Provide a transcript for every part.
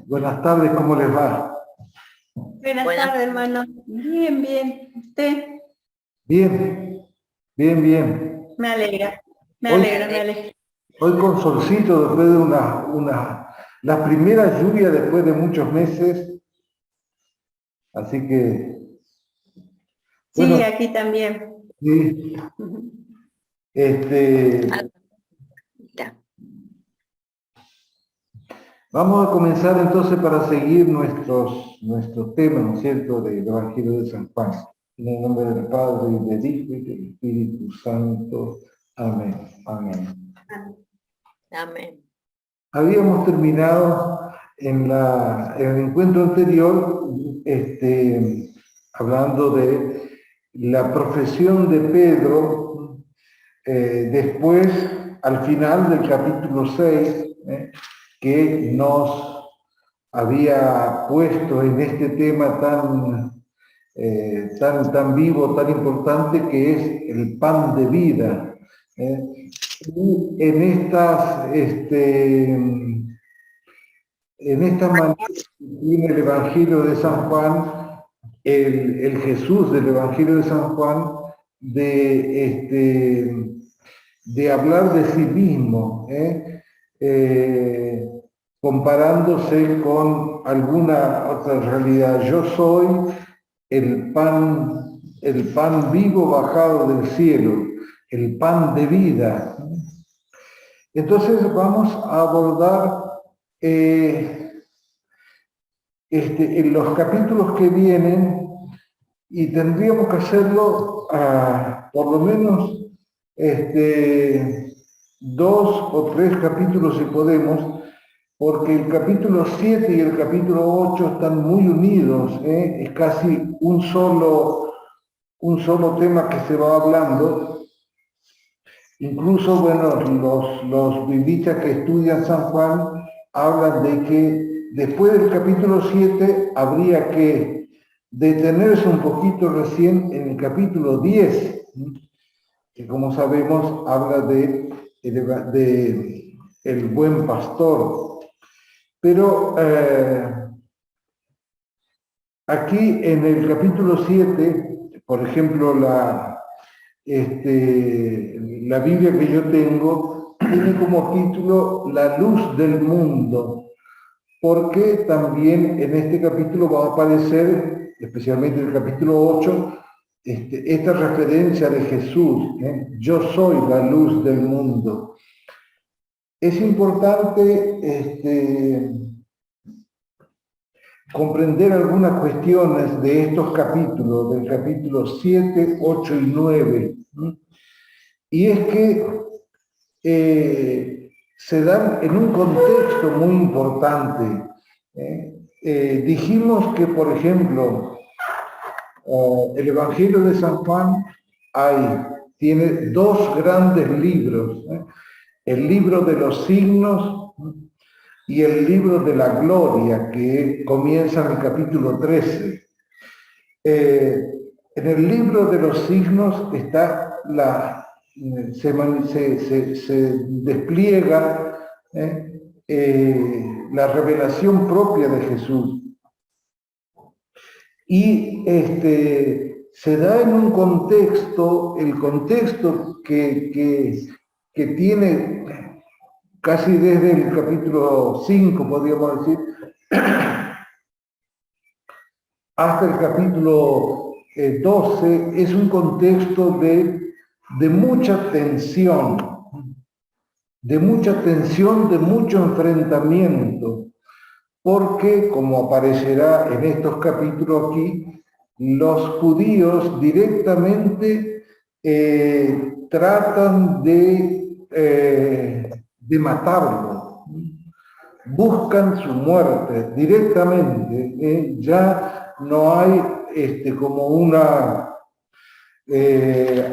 Buenas tardes, ¿cómo les va? Buenas tardes, hermano. Bien, bien. ¿Usted? Bien, bien, bien. Me alegra, me Hoy, alegra, me alegra. hoy con solcito, después de la primera lluvia después de muchos meses, así que, Sí, bueno, aquí también. sí, este, vamos a comenzar entonces para seguir nuestros temas, ¿no es cierto?, del Evangelio de San Juan. En el nombre del Padre, y del Hijo, y del Espíritu Santo. Amén. Amén. Amén. Habíamos terminado en el encuentro anterior hablando de la profesión de Pedro, después, al final del capítulo 6, que nos había puesto en este tema tan vivo, tan importante, que es el pan de vida. Y en esta manera tiene el Evangelio de San Juan, el Jesús del Evangelio de San Juan, de hablar de sí mismo, comparándose con alguna otra realidad. Yo soy el pan vivo bajado del cielo, el pan de vida. Entonces vamos a abordar en los capítulos que vienen, y tendríamos que hacerlo por lo menos 2 o 3 capítulos si podemos, porque el capítulo 7 y el capítulo 8 están muy unidos, es casi un solo tema que se va hablando. Incluso, bueno, los biblistas que estudian San Juan hablan de que después del capítulo 7 habría que detenerse un poquito recién en el capítulo 10, que como sabemos habla de el buen pastor. Pero aquí en el capítulo 7, por ejemplo, la Biblia que yo tengo tiene como título La luz del mundo, porque también en este capítulo va a aparecer, especialmente en el capítulo 8, esta referencia de Jesús, yo soy la luz del mundo. Es importante comprender algunas cuestiones de estos capítulos, del capítulo 7, 8 y 9. Y es que se dan en un contexto muy importante. Dijimos que, por ejemplo, el Evangelio de San Juan tiene 2 grandes libros, el libro de los signos y el libro de la gloria, que comienza en el capítulo 13. En el libro de los signos está se despliega la revelación propia de Jesús. Y se da en un contexto, el contexto que tiene casi desde el capítulo 5, podríamos decir, hasta el capítulo 12, es un contexto de mucha tensión, de mucho enfrentamiento, porque, como aparecerá en estos capítulos aquí, los judíos directamente tratan de matarlo, buscan su muerte directamente, ya no hay como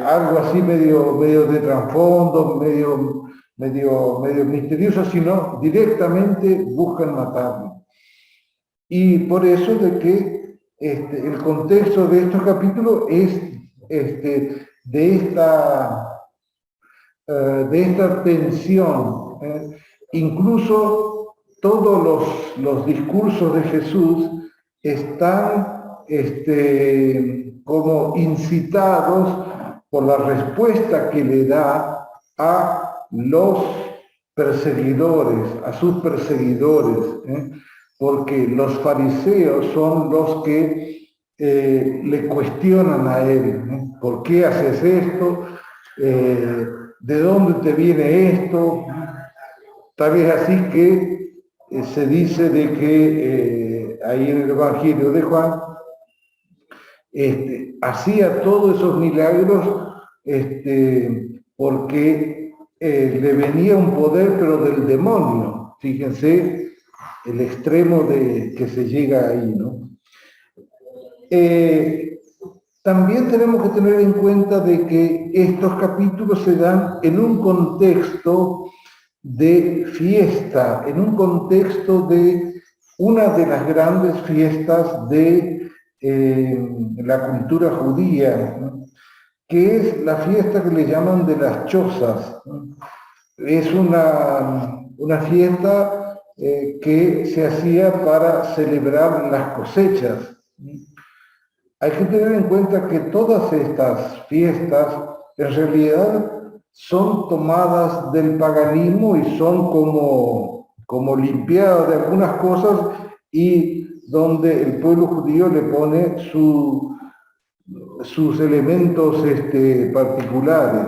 algo así medio de trasfondo, medio misterioso, sino directamente buscan matarlo. Y por eso de que el contexto de estos capítulos es de esta tensión. Incluso todos los discursos de Jesús están como incitados por la respuesta que le da a los perseguidores, a sus perseguidores, porque los fariseos son los que le cuestionan a él, ¿por qué haces esto? ¿De dónde te viene esto? Tal vez así que se dice de que ahí en el Evangelio de Juan hacía todos esos milagros porque le venía un poder pero del demonio. Fíjense el extremo de que se llega ahí, ¿no? También tenemos que tener en cuenta de que estos capítulos se dan en un contexto de fiesta, en un contexto de una de las grandes fiestas de la cultura judía, ¿no? Que es la fiesta que le llaman de las chozas, ¿no? Es una fiesta que se hacía para celebrar las cosechas. Hay que tener en cuenta que todas estas fiestas en realidad son tomadas del paganismo y son como limpiadas de algunas cosas y donde el pueblo judío le pone sus elementos particulares.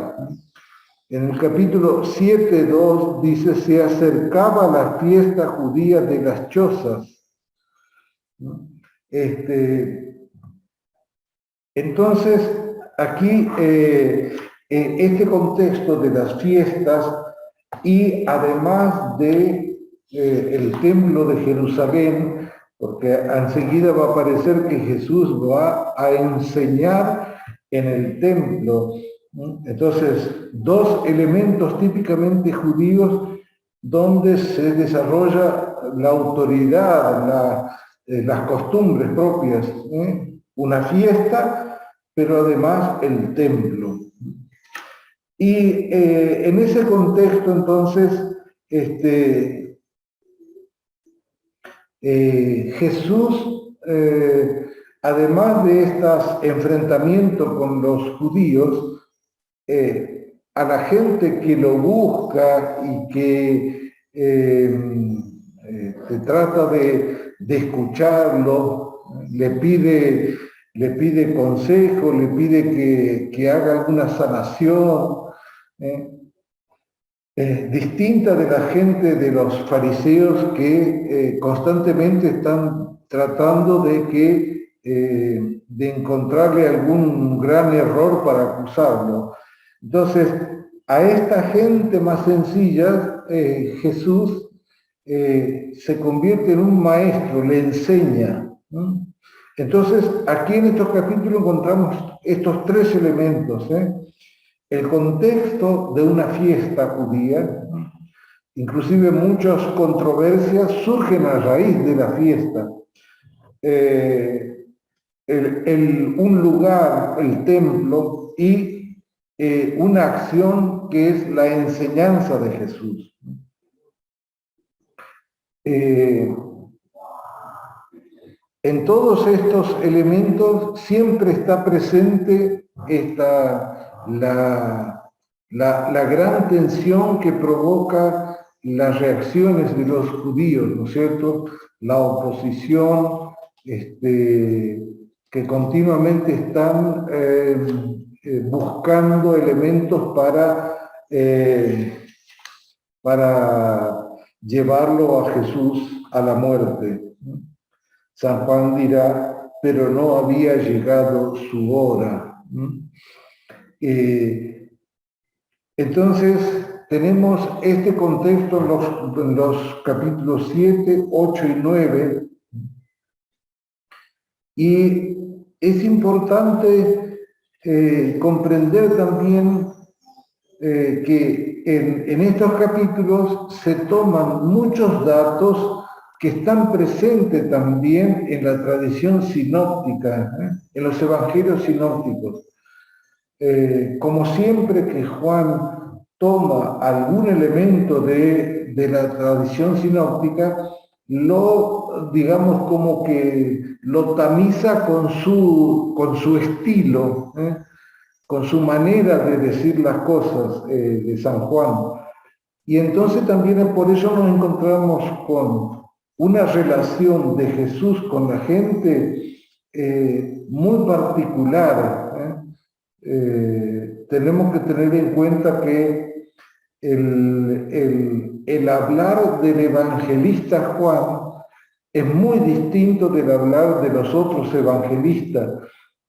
En el capítulo 7:2 dice, se acercaba la fiesta judía de las chozas. Entonces, aquí este contexto de las fiestas y además de el templo de Jerusalén, porque enseguida va a aparecer que Jesús va a enseñar en el templo. Entonces, dos elementos típicamente judíos donde se desarrolla la autoridad, las costumbres propias, una fiesta, pero además el templo. Y en ese contexto, entonces, Jesús, además de estos enfrentamientos con los judíos, a la gente que lo busca y que trata de escucharlo, le pide consejo, le pide que haga alguna sanación, distinta de la gente de los fariseos que constantemente están tratando de encontrarle algún gran error para acusarlo. Entonces, a esta gente más sencilla, Jesús se convierte en un maestro, le enseña, ¿no? Entonces, aquí en estos capítulos encontramos estos tres elementos, el contexto de una fiesta judía, inclusive muchas controversias surgen a raíz de la fiesta. Un lugar, el templo, y una acción que es la enseñanza de Jesús. En todos estos elementos siempre está presente la gran tensión que provoca las reacciones de los judíos, ¿no es cierto? La oposición, que continuamente están buscando elementos para llevarlo a Jesús a la muerte. San Juan dirá, pero no había llegado su hora. Entonces, tenemos este contexto en los capítulos 7, 8 y 9, y es importante comprender también que en estos capítulos se toman muchos datos que están presentes también en la tradición sinóptica, en los evangelios sinópticos. Como siempre que Juan toma algún elemento de de la tradición sinóptica lo, digamos, como que lo tamiza con su estilo, con su manera de decir las cosas de San Juan. Y entonces también por eso nos encontramos con una relación de Jesús con la gente muy particular. Tenemos que tener en cuenta que el hablar del evangelista Juan es muy distinto del hablar de los otros evangelistas,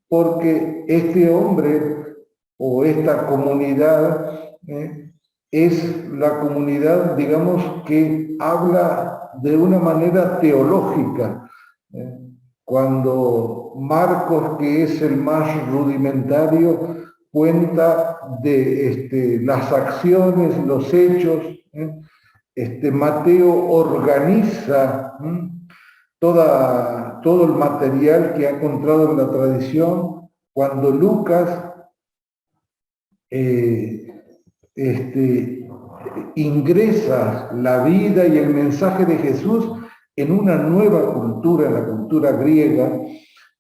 porque este hombre o esta comunidad es la comunidad, digamos, que habla de una manera teológica. Cuando Marcos, que es el más rudimentario, cuenta de las acciones, los hechos, Mateo organiza todo el material que ha encontrado en la tradición, cuando Lucas ingresa la vida y el mensaje de Jesús en una nueva cultura, la cultura griega.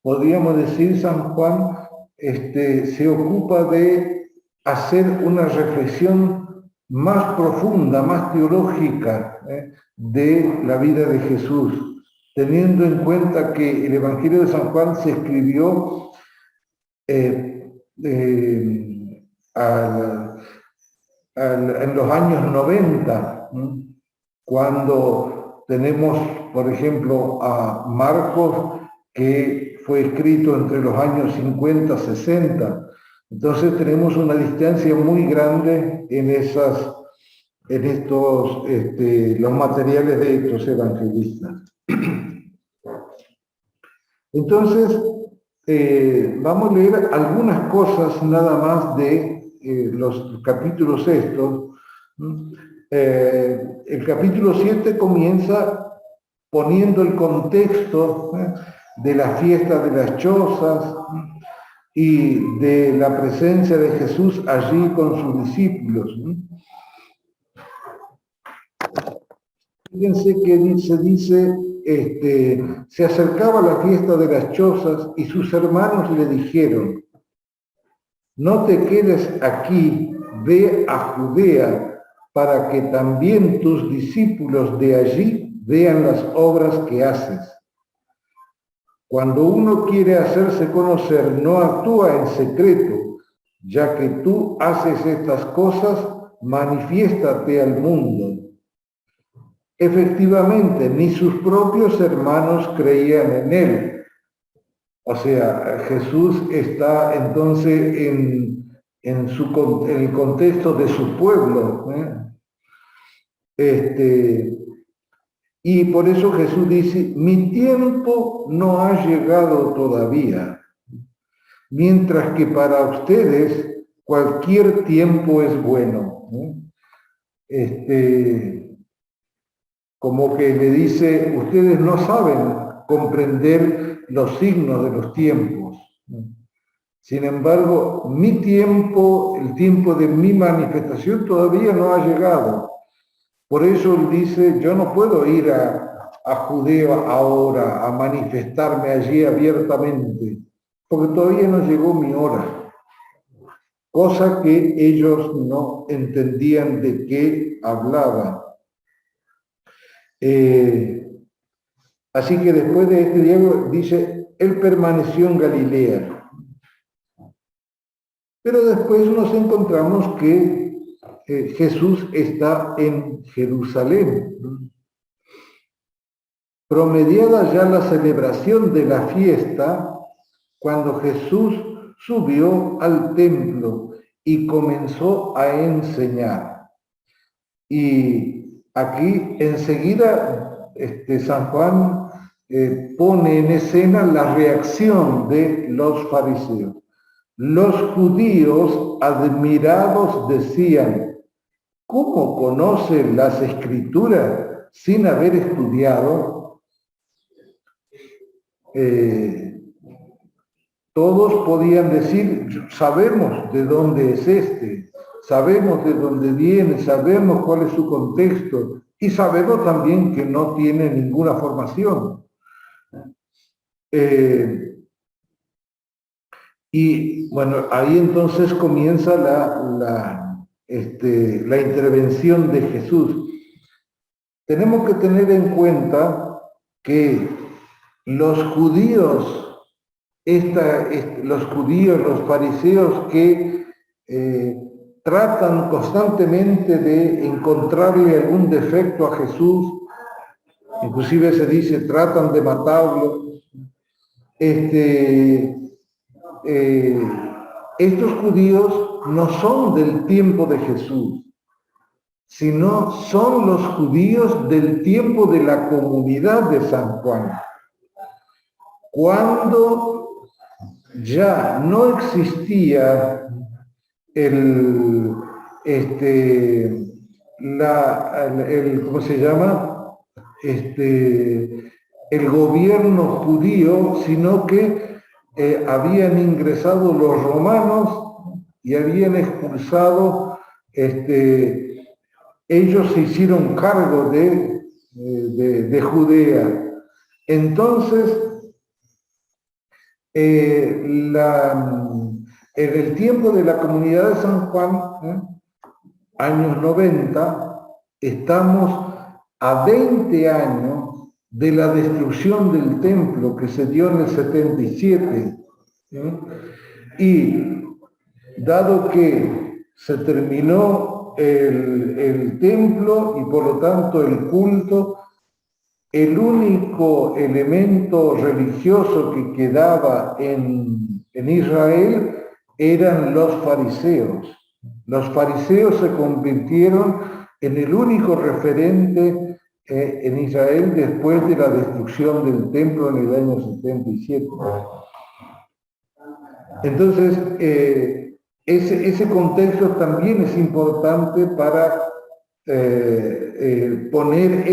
Podríamos decir, San Juan se ocupa de hacer una reflexión más profunda, más teológica de la vida de Jesús, teniendo en cuenta que el Evangelio de San Juan se escribió en los años 90, cuando tenemos, por ejemplo, a Marcos, que fue escrito entre los años 50 y 60. Entonces tenemos una distancia muy grande en los materiales de estos evangelistas. Entonces, vamos a leer algunas cosas nada más de los capítulos estos. El capítulo 7 comienza poniendo el contexto de la fiesta de las chozas y de la presencia de Jesús allí con sus discípulos. Fíjense que se dice, se acercaba la fiesta de las chozas y sus hermanos le dijeron: no te quedes aquí, ve a Judea, para que también tus discípulos de allí vean las obras que haces. Cuando uno quiere hacerse conocer, no actúa en secreto, ya que tú haces estas cosas, manifiéstate al mundo. Efectivamente, ni sus propios hermanos creían en él. O sea, Jesús está entonces en el contexto de su pueblo. Y por eso Jesús dice: mi tiempo no ha llegado todavía, mientras que para ustedes cualquier tiempo es bueno. Como que le dice: ustedes no saben comprender los signos de los tiempos. Sin embargo, mi tiempo, el tiempo de mi manifestación todavía no ha llegado. Por eso él dice: yo no puedo ir a Judea ahora, a manifestarme allí abiertamente, porque todavía no llegó mi hora. Cosa que ellos no entendían de qué hablaba. Así que después de este diálogo dice: él permaneció en Galilea. Pero después nos encontramos que Jesús está en Jerusalén. Promediada ya la celebración de la fiesta, cuando Jesús subió al templo y comenzó a enseñar. Y aquí enseguida San Juan pone en escena la reacción de los fariseos. Los judíos admirados decían: ¿cómo conoce las Escrituras sin haber estudiado? Todos podían decir: sabemos de dónde es sabemos de dónde viene, sabemos cuál es su contexto, Y sabemos también que no tiene ninguna formación. Y bueno, ahí entonces comienza la intervención de Jesús. Tenemos que tener en cuenta que los judíos, los fariseos que tratan constantemente de encontrarle algún defecto a Jesús, inclusive se dice tratan de matarlo, estos judíos no son del tiempo de Jesús, sino son los judíos del tiempo de la comunidad de San Juan, cuando ya no existía ¿cómo se llama? El gobierno judío, sino que habían ingresado los romanos y habían expulsado, ellos se hicieron cargo de Judea. Entonces, en el tiempo de la comunidad de San Juan, años 90, estamos a 20 años de la destrucción del templo que se dio en el 77. Y dado que se terminó el templo y por lo tanto el culto, el único elemento religioso que quedaba en Israel eran los fariseos. Los fariseos se convirtieron en el único referente en Israel después de la destrucción del templo en el año 77. Entonces, ese contexto también es importante para poner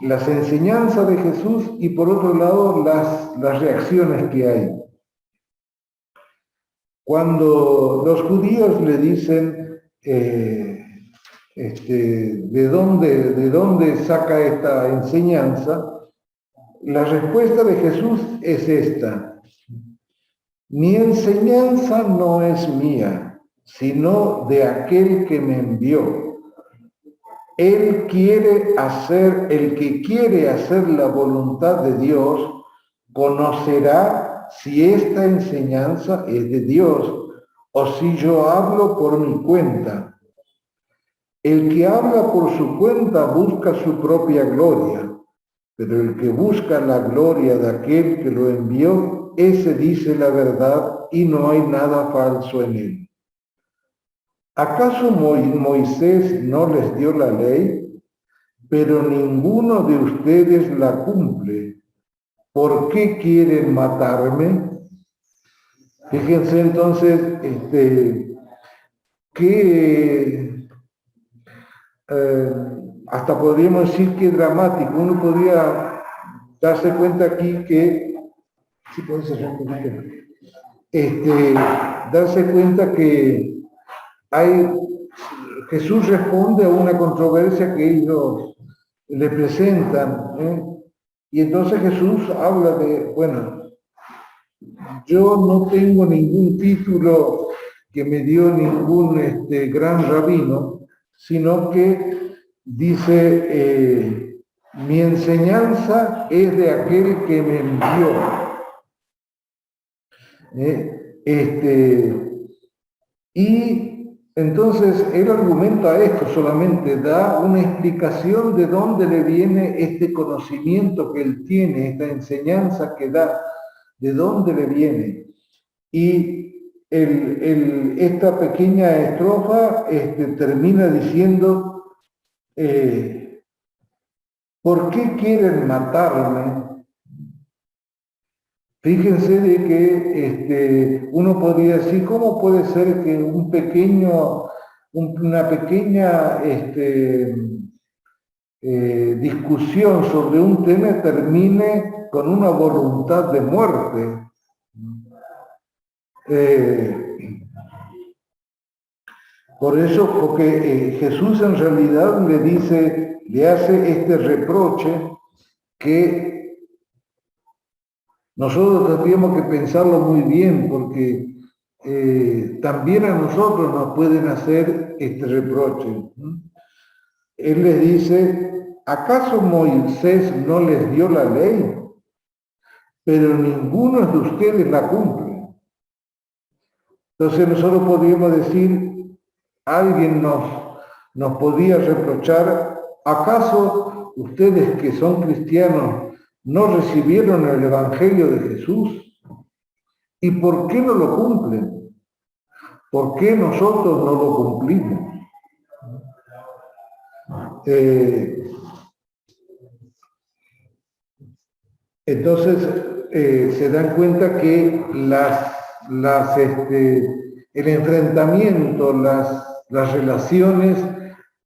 las enseñanzas de Jesús y por otro lado las reacciones que hay. Cuando los judíos le dicen ¿de dónde saca esta enseñanza? La respuesta de Jesús es esta: mi enseñanza no es mía, sino de aquel que me envió. El que quiere hacer la voluntad de Dios, conocerá si esta enseñanza es de Dios o si yo hablo por mi cuenta. El que habla por su cuenta busca su propia gloria, pero el que busca la gloria de aquel que lo envió, ese dice la verdad y no hay nada falso en él. ¿Acaso Moisés no les dio la ley? Pero ninguno de ustedes la cumple. ¿Por qué quieren matarme? Fíjense entonces que hasta podríamos decir que dramático. Uno podría darse cuenta aquí que, si puedes cerrar un poquito, darse cuenta que Jesús responde a una controversia que ellos le presentan, y entonces Jesús habla de, bueno, yo no tengo ningún título que me dio ningún gran rabino, sino que dice, mi enseñanza es de aquel que me envió. Y entonces él argumenta esto, solamente da una explicación de dónde le viene este conocimiento que él tiene, esta enseñanza que da, de dónde le viene. Y esta pequeña estrofa termina diciendo, ¿por qué quieren matarme? Fíjense de que uno podría decir, ¿cómo puede ser que una pequeña discusión sobre un tema termine con una voluntad de muerte? Por eso, porque Jesús en realidad le hace este reproche que nosotros tendríamos que pensarlo muy bien, porque también a nosotros nos pueden hacer este reproche. Él les dice, ¿acaso Moisés no les dio la ley? Pero ninguno de ustedes la cumple. Entonces nosotros podríamos decir, alguien nos podía reprochar, ¿acaso ustedes que son cristianos no recibieron el Evangelio de Jesús? ¿Y por qué no lo cumplen? ¿Por qué nosotros no lo cumplimos? Entonces se dan cuenta que el enfrentamiento, las relaciones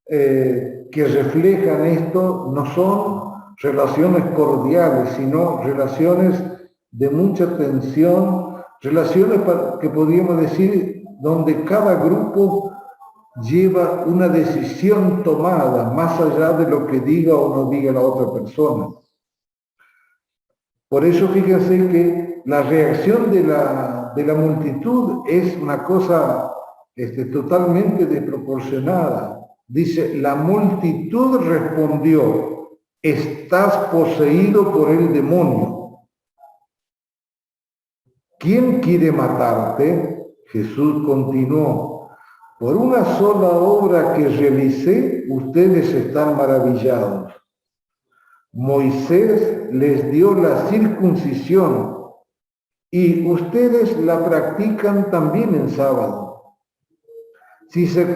que reflejan esto no son relaciones cordiales, sino relaciones de mucha tensión, relaciones que podríamos decir donde cada grupo lleva una decisión tomada más allá de lo que diga o no diga la otra persona. Por eso fíjense que la reacción de la multitud es una cosa totalmente desproporcionada. Dice, la multitud respondió, estás poseído por el demonio. ¿Quién quiere matarte? Jesús continuó, por una sola obra que realicé, ustedes están maravillados. Moisés les dio la circuncisión y ustedes la practican también en sábado. Si se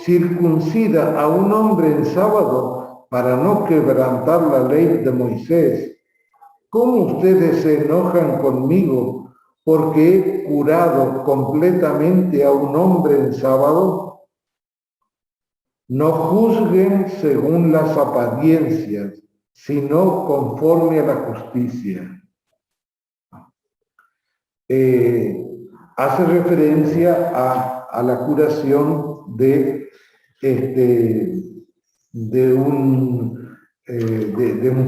circuncida a un hombre en sábado para no quebrantar la ley de Moisés, ¿cómo ustedes se enojan conmigo porque he curado completamente a un hombre en sábado? No juzguen según las apariencias, sino conforme a la justicia. Hace referencia a la curación de un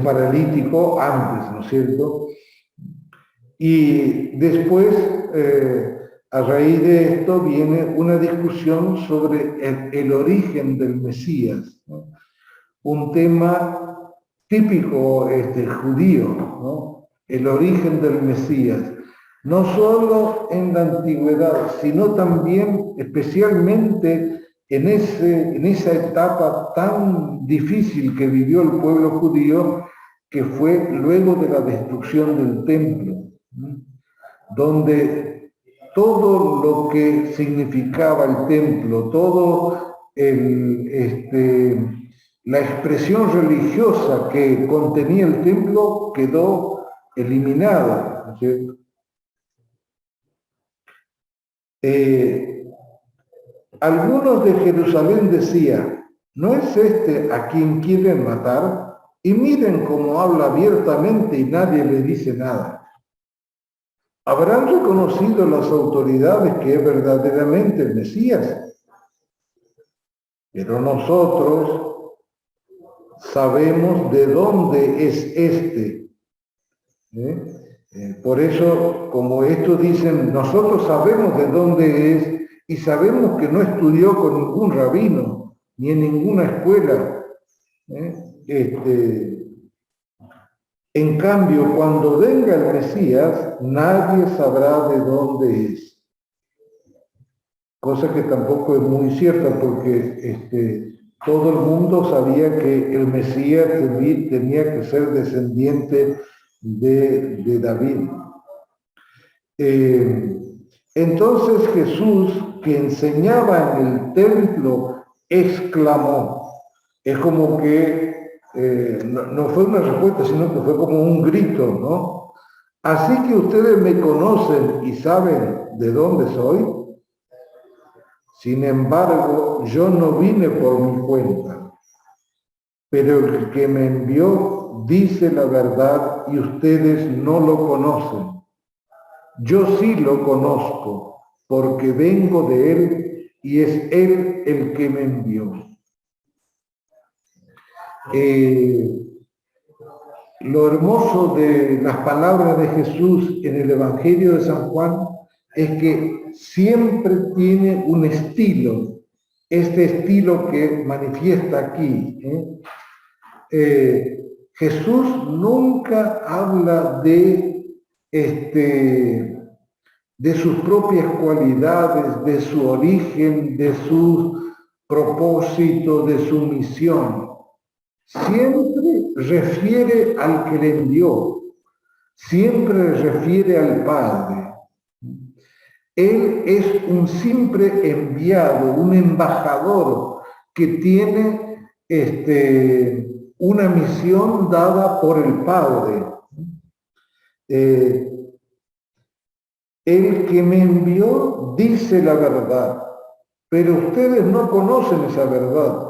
paralítico antes, ¿no es cierto? Y después, a raíz de esto, viene una discusión sobre el origen del Mesías, ¿no? Un tema típico judío, ¿no? El origen del Mesías, no solo en la antigüedad, sino también especialmente en esa etapa tan difícil que vivió el pueblo judío, que fue luego de la destrucción del templo, ¿no? Donde todo lo que significaba el templo, todo la expresión religiosa que contenía el templo quedó eliminada, ¿no es cierto? Algunos de Jerusalén decían, ¿no es este a quien quieren matar? Y miren cómo habla abiertamente y nadie le dice nada. ¿Habrán reconocido las autoridades que es verdaderamente el Mesías? Pero nosotros sabemos de dónde es este. Por eso, como estos dicen, nosotros sabemos de dónde es y sabemos que no estudió con ningún rabino ni en ninguna escuela. En cambio, cuando venga el Mesías, nadie sabrá de dónde es. Cosa que tampoco es muy cierta, porque todo el mundo sabía que el Mesías tenía que ser descendiente de David. Entonces Jesús, que enseñaba en el templo, exclamó. Es como que no fue una respuesta, sino que fue como un grito, ¿no? Así que ustedes me conocen y saben de dónde soy. Sin embargo, yo no vine por mi cuenta, pero el que me envió dice la verdad y ustedes no lo conocen. Yo sí lo conozco, porque vengo de él y es Él el que me envió. Lo hermoso de las palabras de Jesús en el Evangelio de San Juan es que siempre tiene un estilo, este estilo que manifiesta aquí. Jesús nunca habla de sus propias cualidades, de su origen, de su propósito, de su misión. Siempre refiere al que le envió, siempre refiere al Padre. Él es un simple enviado, un embajador que tiene una misión dada por el Padre. El que me envió dice la verdad, pero ustedes no conocen esa verdad.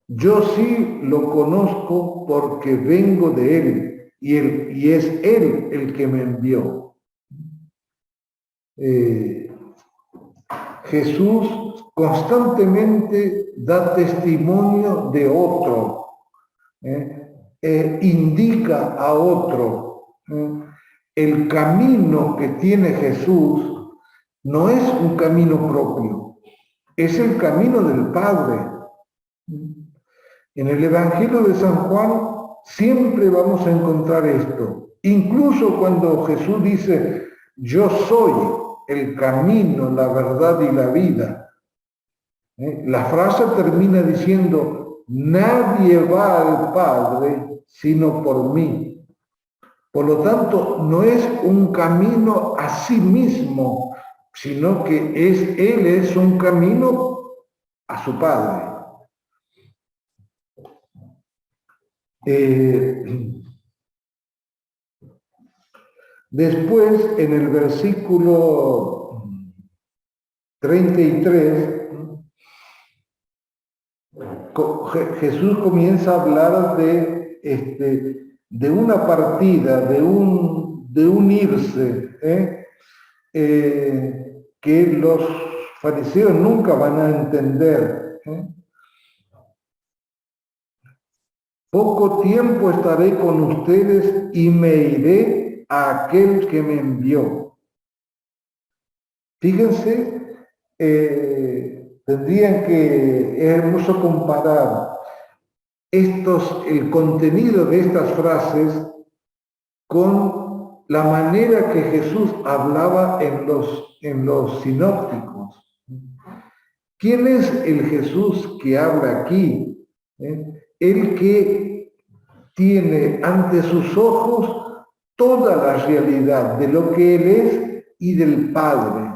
Yo sí lo conozco porque vengo de Él y es Él el que me envió. Jesús constantemente da testimonio de otro, indica a otro. El camino que tiene Jesús no es un camino propio, es el camino del Padre. En el Evangelio de San Juan siempre vamos a encontrar esto. Incluso cuando Jesús dice, yo soy el camino, la verdad y la vida. La frase termina diciendo, nadie va al Padre sino por mí. Por lo tanto, no es un camino a sí mismo, sino que Él es un camino a su Padre. Después, en el versículo 33, Jesús comienza a hablar de una partida, de un irse, que los fariseos nunca van a entender. Poco tiempo estaré con ustedes y me iré a aquel que me envió. Fíjense, tendrían que, es hermoso comparar el contenido de estas frases con la manera que Jesús hablaba en los sinópticos. ¿Quién es el Jesús que habla aquí? El que tiene ante sus ojos toda la realidad de lo que Él es y del Padre.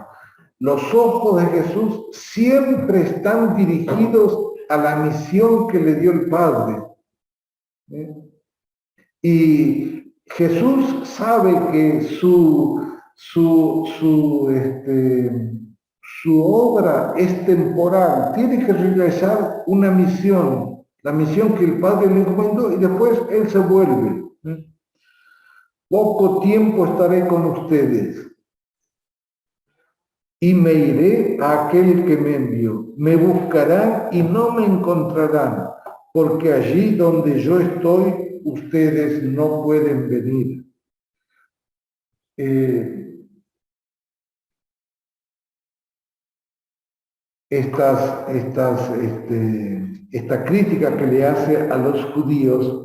Los ojos de Jesús siempre están dirigidos a la misión que le dio el Padre. Y Jesús sabe que su obra es temporal, tiene que realizar una misión, la misión que el Padre le encomendó, y después Él se vuelve. Poco tiempo estaré con ustedes y me iré a aquel que me envió. Me buscarán y no me encontrarán, porque allí donde yo estoy, ustedes no pueden venir. Esta crítica que le hace a los judíos,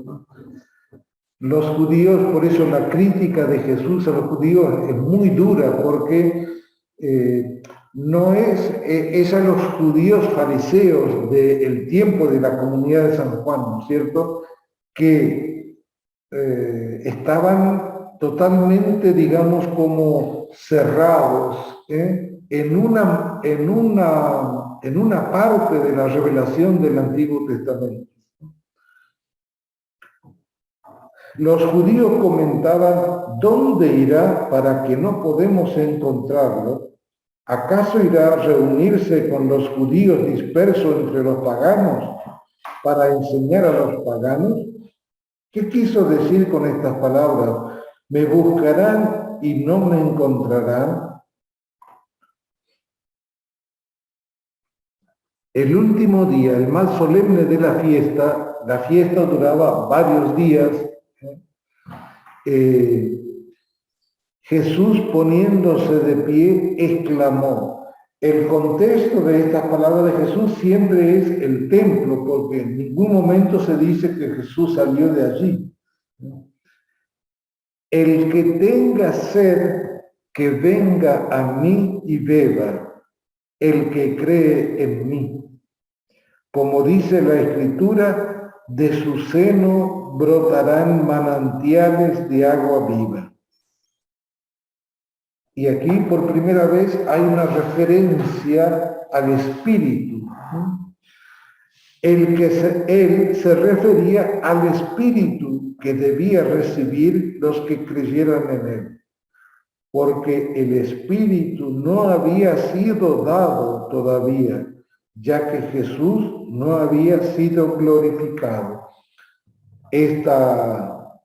por eso la crítica de Jesús a los judíos es muy dura, porque no es a los judíos fariseos del tiempo de la comunidad de San Juan, ¿no es cierto?, que estaban totalmente, digamos, como cerrados en una parte de la revelación del Antiguo Testamento. Los judíos comentaban, ¿dónde irá para que no podemos encontrarlo? ¿Acaso irá a reunirse con los judíos dispersos entre los paganos para enseñar a los paganos? ¿Qué quiso decir con estas palabras? ¿Me buscarán y no me encontrarán? el último día, el más solemne de la fiesta duraba varios días, Jesús poniéndose de pie exclamó. El contexto de estas palabras de Jesús siempre es el templo, porque en ningún momento se dice que Jesús salió de allí. El que tenga sed, que venga a mí y beba, el que cree en mí. Como dice la Escritura, de su seno brotarán manantiales de agua viva. Y aquí por primera vez hay una referencia al Espíritu. Él se refería al Espíritu que debía recibir los que creyeran en él, porque el Espíritu no había sido dado todavía, ya que Jesús no había sido glorificado. Esta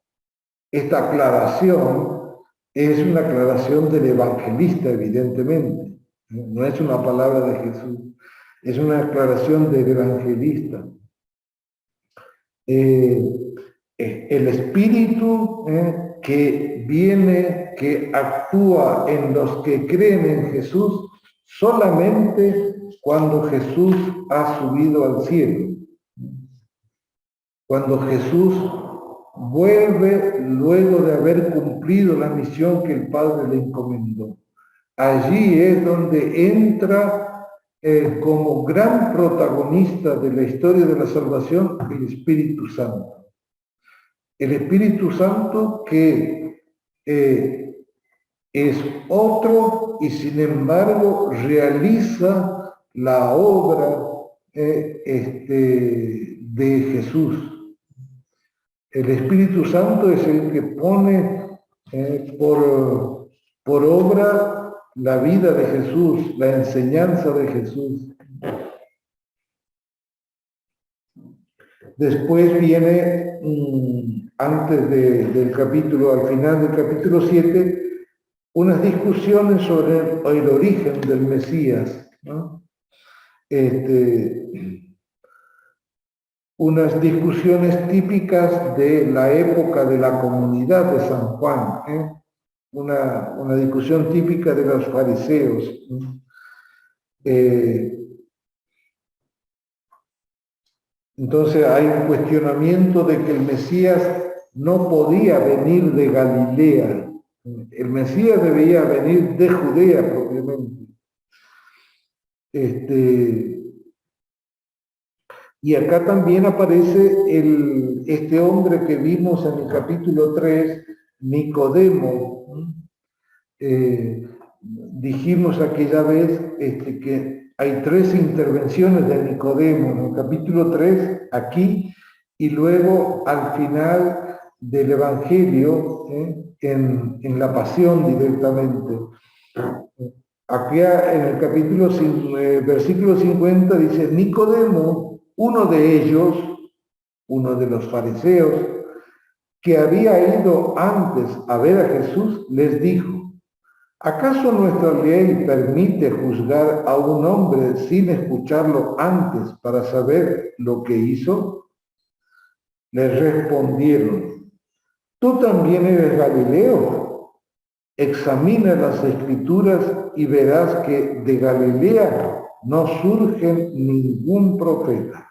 aclaración es una aclaración del evangelista, evidentemente. No es una palabra de Jesús, es una aclaración del evangelista. El Espíritu que viene, que actúa en los que creen en Jesús, solamente cuando Jesús ha subido al cielo. Cuando Jesús vuelve luego de haber cumplido la misión que el Padre le encomendó. Allí es donde entra como gran protagonista de la historia de la salvación el Espíritu Santo. El Espíritu Santo que es otro y sin embargo realiza la obra de Jesús. El Espíritu Santo es el que pone por obra la vida de Jesús, la enseñanza de Jesús. Después viene, antes del capítulo, al final del capítulo 7, unas discusiones sobre el origen del Mesías, ¿no? Unas discusiones típicas de la época de la comunidad de San Juan, una discusión típica de los fariseos. Entonces hay un cuestionamiento de que el Mesías no podía venir de Galilea, el Mesías debía venir de Judea propiamente. Y acá también aparece este hombre que vimos en el capítulo 3, Nicodemo. Dijimos aquella vez que hay 3 intervenciones de Nicodemo en el capítulo 3, aquí, y luego al final del Evangelio, en la Pasión directamente. Aquí en el capítulo, versículo 50 dice, Nicodemo, uno de ellos, uno de los fariseos, que había ido antes a ver a Jesús, les dijo, ¿acaso nuestra ley permite juzgar a un hombre sin escucharlo antes para saber lo que hizo? Les respondieron, ¿tú también eres Galileo? Examina las Escrituras y verás que de Galilea no surge ningún profeta.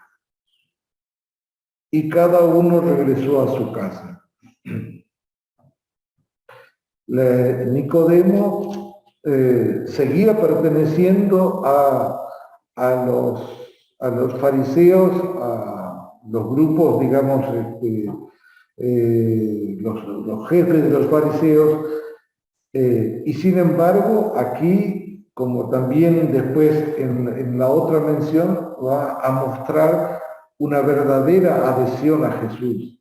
Y cada uno regresó a su casa. Nicodemo seguía perteneciendo a los fariseos, a los grupos, digamos, los jefes de los fariseos, y sin embargo aquí, como también después en la otra mención, va a mostrar una verdadera adhesión a Jesús.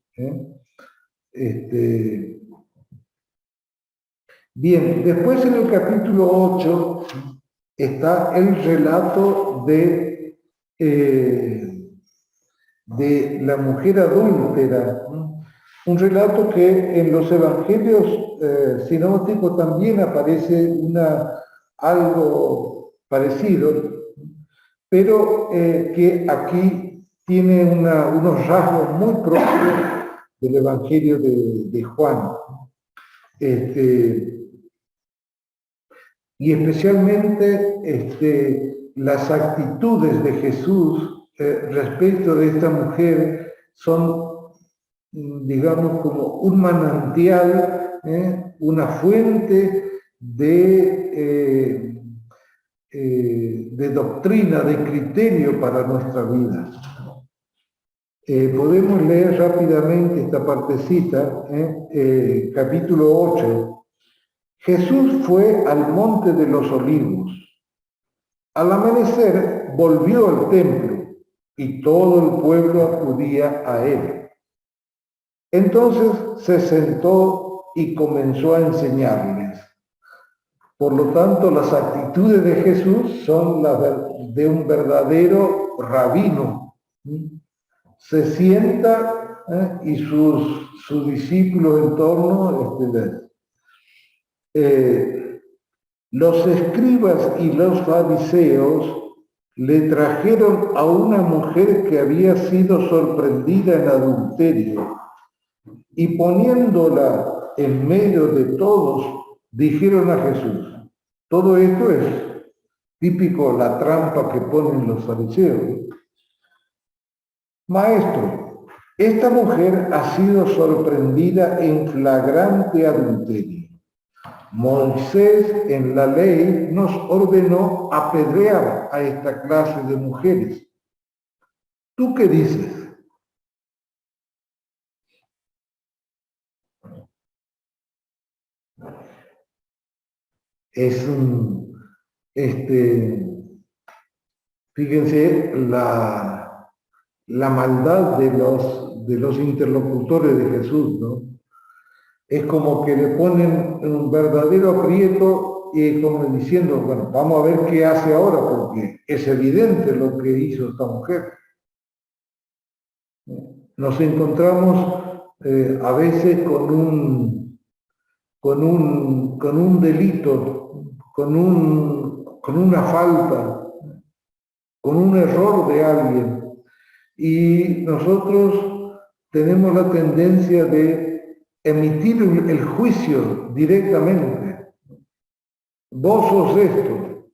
Bien, después en el capítulo 8 está el relato de la mujer adúltera, un relato que en los evangelios sinópticos también aparece algo parecido, pero que aquí tiene unos rasgos muy propios del Evangelio de Juan. Y especialmente las actitudes de Jesús respecto de esta mujer son, digamos, como un manantial, una fuente de doctrina, de criterio para nuestra vida. Podemos leer rápidamente esta partecita, capítulo 8. Jesús fue al monte de los olivos. Al amanecer volvió al templo y todo el pueblo acudía a él. Entonces se sentó y comenzó a enseñarles. Por lo tanto, las actitudes de Jesús son las de un verdadero rabino. Se sienta y sus discípulos en torno los escribas y los fariseos le trajeron a una mujer que había sido sorprendida en adulterio y poniéndola en medio de todos, dijeron a Jesús, todo esto es típico la trampa que ponen los fariseos. Maestro, esta mujer ha sido sorprendida en flagrante adulterio. Moisés en la ley nos ordenó apedrear a esta clase de mujeres. ¿Tú qué dices? Fíjense la maldad de los interlocutores de Jesús, ¿no? Es como que le ponen un verdadero aprieto y como diciendo, bueno, vamos a ver qué hace ahora, porque es evidente lo que hizo esta mujer. Nos encontramos a veces con un delito, con una falta, con un error de alguien. Y nosotros tenemos la tendencia de emitir el juicio directamente. Vos sos esto.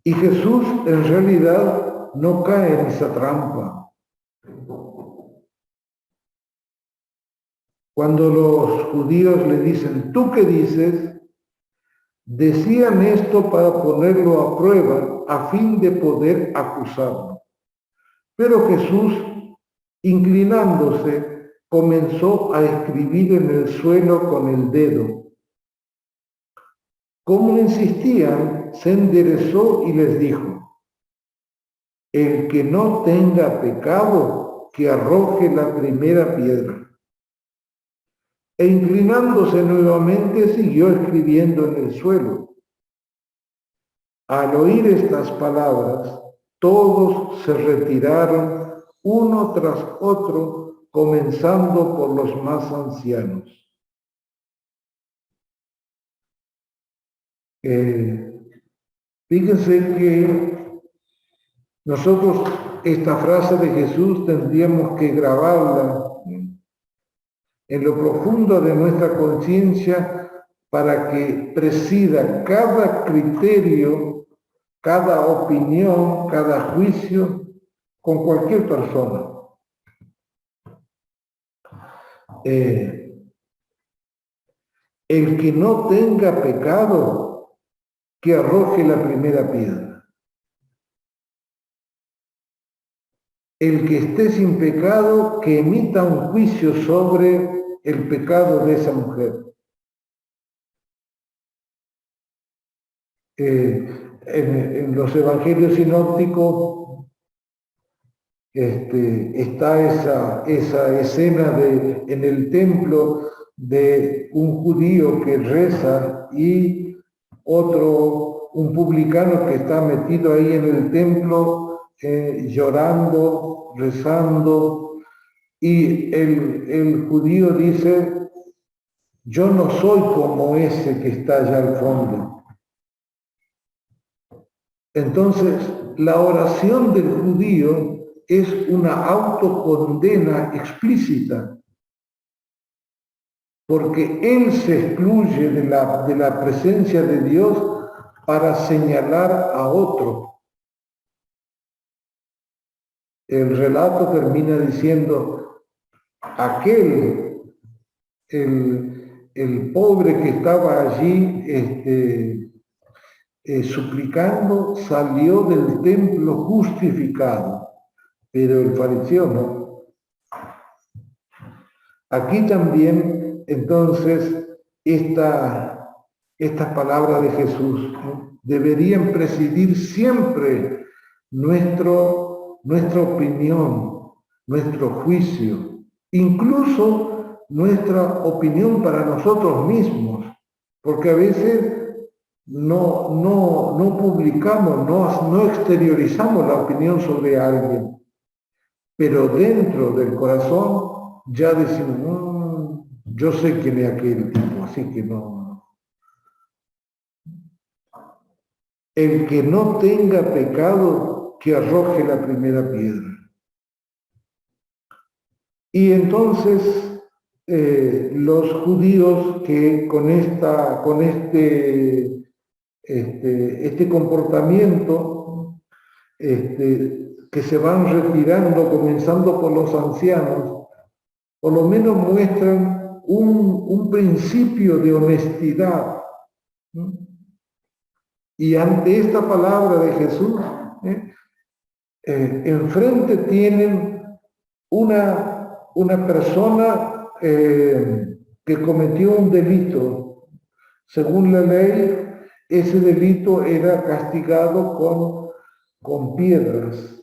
Y Jesús en realidad no cae en esa trampa. Cuando los judíos le dicen, ¿tú qué dices? Decían esto para ponerlo a prueba a fin de poder acusarlo. Pero Jesús, inclinándose, comenzó a escribir en el suelo con el dedo. Como insistían, se enderezó y les dijo, el que no tenga pecado, que arroje la primera piedra. E inclinándose nuevamente, siguió escribiendo en el suelo. Al oír estas palabras, todos se retiraron uno tras otro, comenzando por los más ancianos. Fíjense que nosotros esta frase de Jesús tendríamos que grabarla en lo profundo de nuestra conciencia para que presida cada criterio, cada opinión, cada juicio con cualquier persona. El que no tenga pecado, que arroje la primera piedra. El que esté sin pecado, que emita un juicio sobre el pecado de esa mujer. En los evangelios sinópticos está esa escena en el templo de un judío que reza y un publicano que está metido ahí en el templo llorando, rezando, y el judío dice, yo no soy como ese que está allá al fondo. Entonces, la oración del judío es una autocondena explícita, porque él se excluye de la presencia de Dios para señalar a otro. El relato termina diciendo, el pobre que estaba allí suplicando, salió del templo justificado, pero el fariseo no. Aquí también, entonces, estas palabras de Jesús deberían presidir siempre nuestra opinión, nuestro juicio, incluso nuestra opinión para nosotros mismos, porque a veces no publicamos, no exteriorizamos la opinión sobre alguien, pero dentro del corazón ya decimos, yo sé quién es aquel tipo, así que no. El que no tenga pecado, que arroje la primera piedra. Y entonces los judíos que con este comportamiento que se van retirando, comenzando por los ancianos, por lo menos muestran un principio de honestidad. Y ante esta palabra de Jesús, enfrente tienen una persona que cometió un delito. Según la ley, ese delito era castigado con piedras.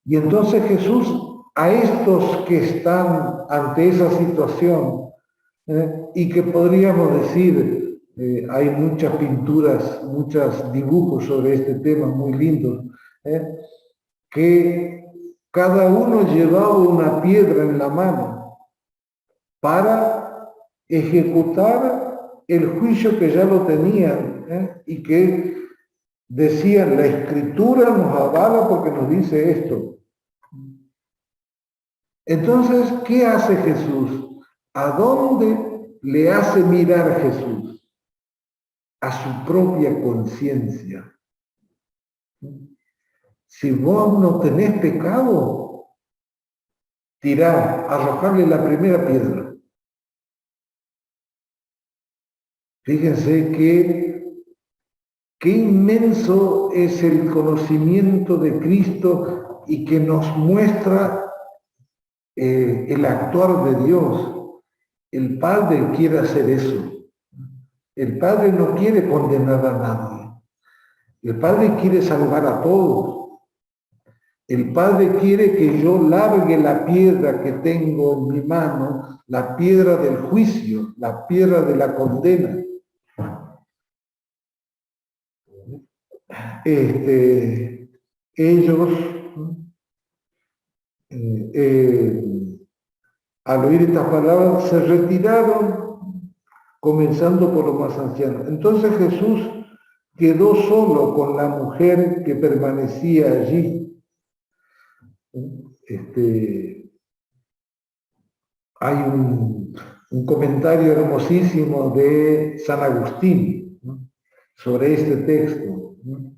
Y entonces Jesús, a estos que están ante esa situación, y que podríamos decir, hay muchas pinturas, muchos dibujos sobre este tema muy lindos, que cada uno llevaba una piedra en la mano para ejecutar el juicio que ya lo tenían, y que decían, la Escritura nos avala porque nos dice esto. Entonces, ¿qué hace Jesús? ¿A dónde le hace mirar Jesús? A su propia conciencia. Si vos no tenés pecado, tirá, arrojarle la primera piedra. Fíjense qué inmenso es el conocimiento de Cristo y que nos muestra el actuar de Dios. El Padre quiere hacer eso. El Padre no quiere condenar a nadie. El Padre quiere salvar a todos. El Padre quiere que yo largue la piedra que tengo en mi mano, la piedra del juicio, la piedra de la condena. Ellos, al oír estas palabras, se retiraron, comenzando por los más ancianos. Entonces Jesús quedó solo con la mujer que permanecía allí. Hay un comentario hermosísimo de San Agustín, ¿no?, sobre este texto, ¿no?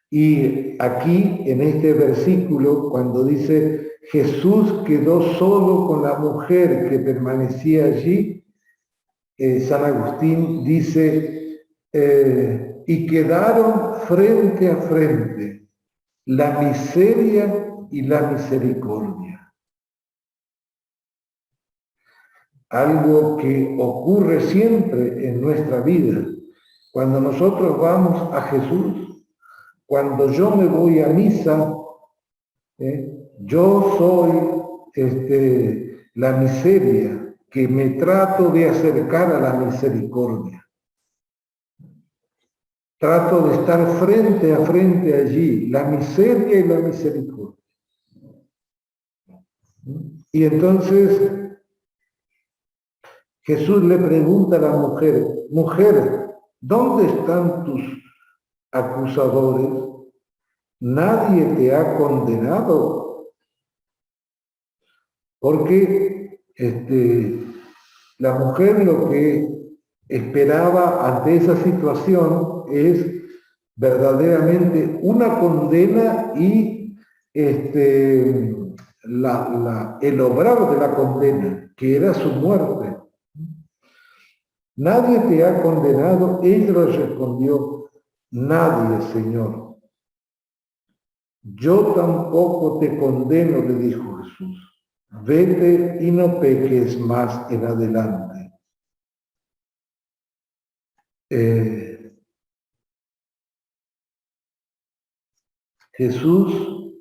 Y aquí, en este versículo, cuando dice Jesús quedó solo con la mujer que permanecía allí, San Agustín dice, y quedaron frente a frente la miseria y la misericordia. Algo que ocurre siempre en nuestra vida. Cuando nosotros vamos a Jesús, cuando yo me voy a misa, yo soy la miseria, que me trato de acercar a la misericordia. Trato de estar frente a frente allí, la miseria y la misericordia. Y entonces Jesús le pregunta a la mujer, mujer, ¿dónde están acusadores? ¿Nadie te ha condenado? Porque la mujer lo que esperaba ante esa situación es verdaderamente una condena y el obrar de la condena, que era su muerte. ¿Nadie te ha condenado? Ella le respondió, nadie, Señor. Yo tampoco te condeno, le dijo Jesús. Vete y no peques más en adelante. Jesús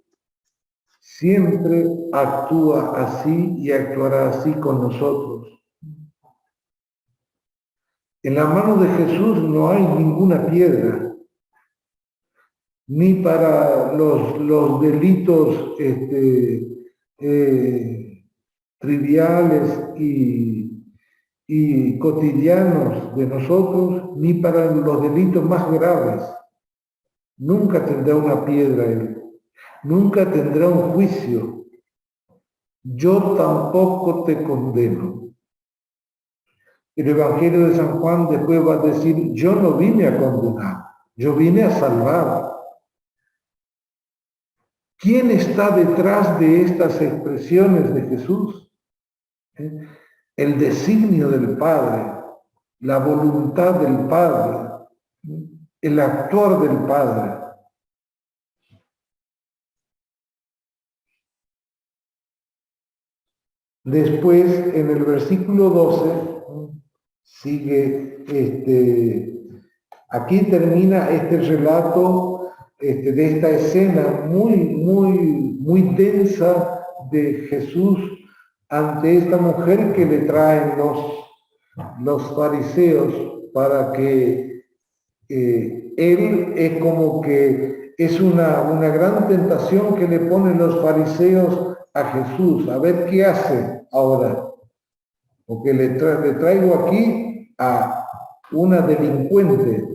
siempre actúa así y actuará así con nosotros. En la mano de Jesús no hay ninguna piedra, ni para los delitos triviales y cotidianos de nosotros, ni para los delitos más graves. Nunca tendrá una piedra Él, nunca tendrá un juicio. Yo tampoco te condeno. El Evangelio de San Juan después va a decir, yo no vine a condenar, yo vine a salvar. ¿Quién está detrás de estas expresiones de Jesús? El designio del Padre, la voluntad del Padre, el actuar del Padre. Después, en el versículo 12, sigue, aquí termina este relato de esta escena muy densa de Jesús ante esta mujer que le traen los fariseos para que él es como que es una gran tentación que le ponen los fariseos a Jesús, a ver qué hace ahora, porque le traigo aquí a una delincuente.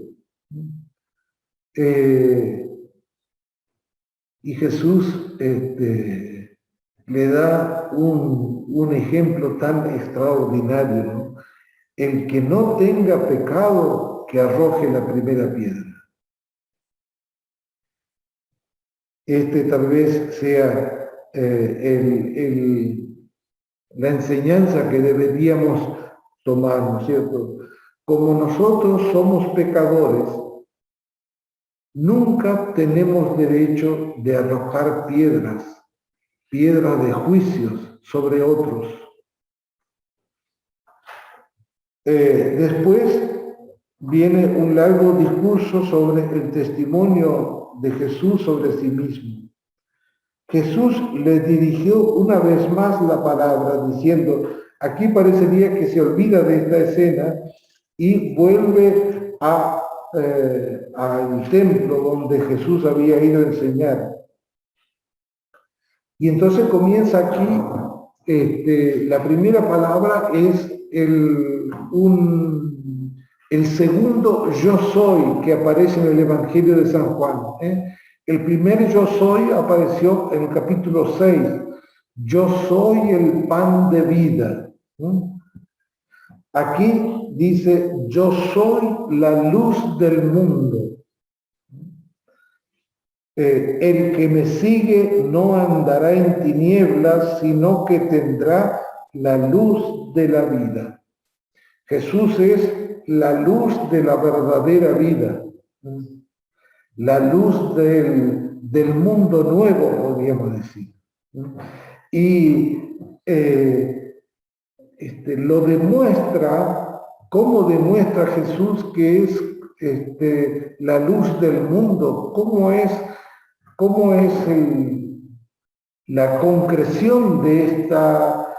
Y Jesús le da un ejemplo tan extraordinario, ¿no? El que no tenga pecado, que arroje la primera piedra. Tal vez sea la enseñanza que deberíamos tomar, ¿no es cierto? Como nosotros somos pecadores, nunca tenemos derecho de arrojar piedras de juicios sobre otros. Después viene un largo discurso sobre el testimonio de Jesús sobre sí mismo. Jesús le dirigió una vez más la palabra diciendo, aquí parecería que se olvida de esta escena y vuelve al templo donde Jesús había ido a enseñar. Y entonces comienza aquí, la primera palabra es el segundo yo soy que aparece en el Evangelio de San Juan. El primer yo soy apareció en el capítulo 6. Yo soy el pan de vida. Aquí dice, yo soy la luz del mundo. El que me sigue no andará en tinieblas, sino que tendrá la luz de la vida. Jesús es la luz de la verdadera vida. La luz del mundo nuevo, podríamos decir. Y lo demuestra, ¿cómo demuestra Jesús que es la luz del mundo? ¿Cómo es la concreción de esta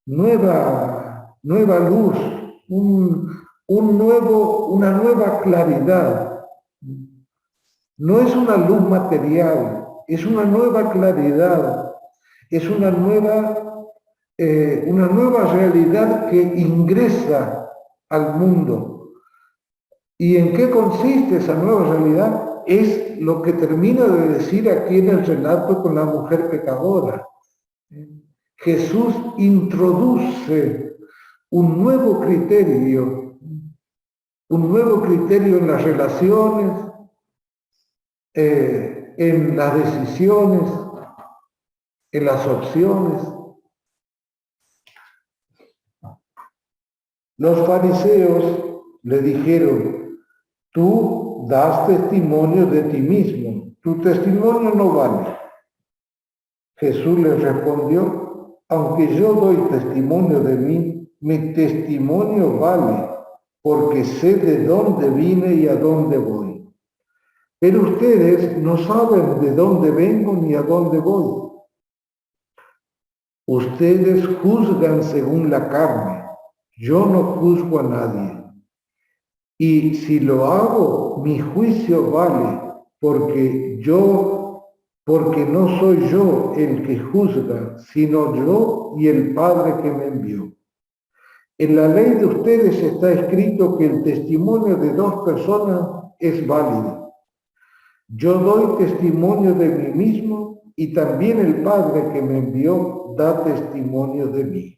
nueva luz? Una nueva claridad. No es una luz material, es una nueva claridad, es una nueva realidad que ingresa al mundo. ¿Y en qué consiste esa nueva realidad? es lo que termina de decir aquí en el relato con la mujer pecadora. Jesús introduce un nuevo criterio en las relaciones, en las decisiones, en las opciones. Los fariseos le dijeron: tú das testimonio de ti mismo, tu testimonio no vale. Jesús les respondió: aunque yo doy testimonio de mí, mi testimonio vale, porque sé de dónde vine y a dónde voy. Pero ustedes no saben de dónde vengo ni a dónde voy. Ustedes juzgan según la carne, yo no juzgo a nadie. Y si lo hago, mi juicio vale, porque no soy yo el que juzga, sino yo y el Padre que me envió. En la ley de ustedes está escrito que el testimonio de dos personas es válido. Yo doy testimonio de mí mismo y también el Padre que me envió da testimonio de mí.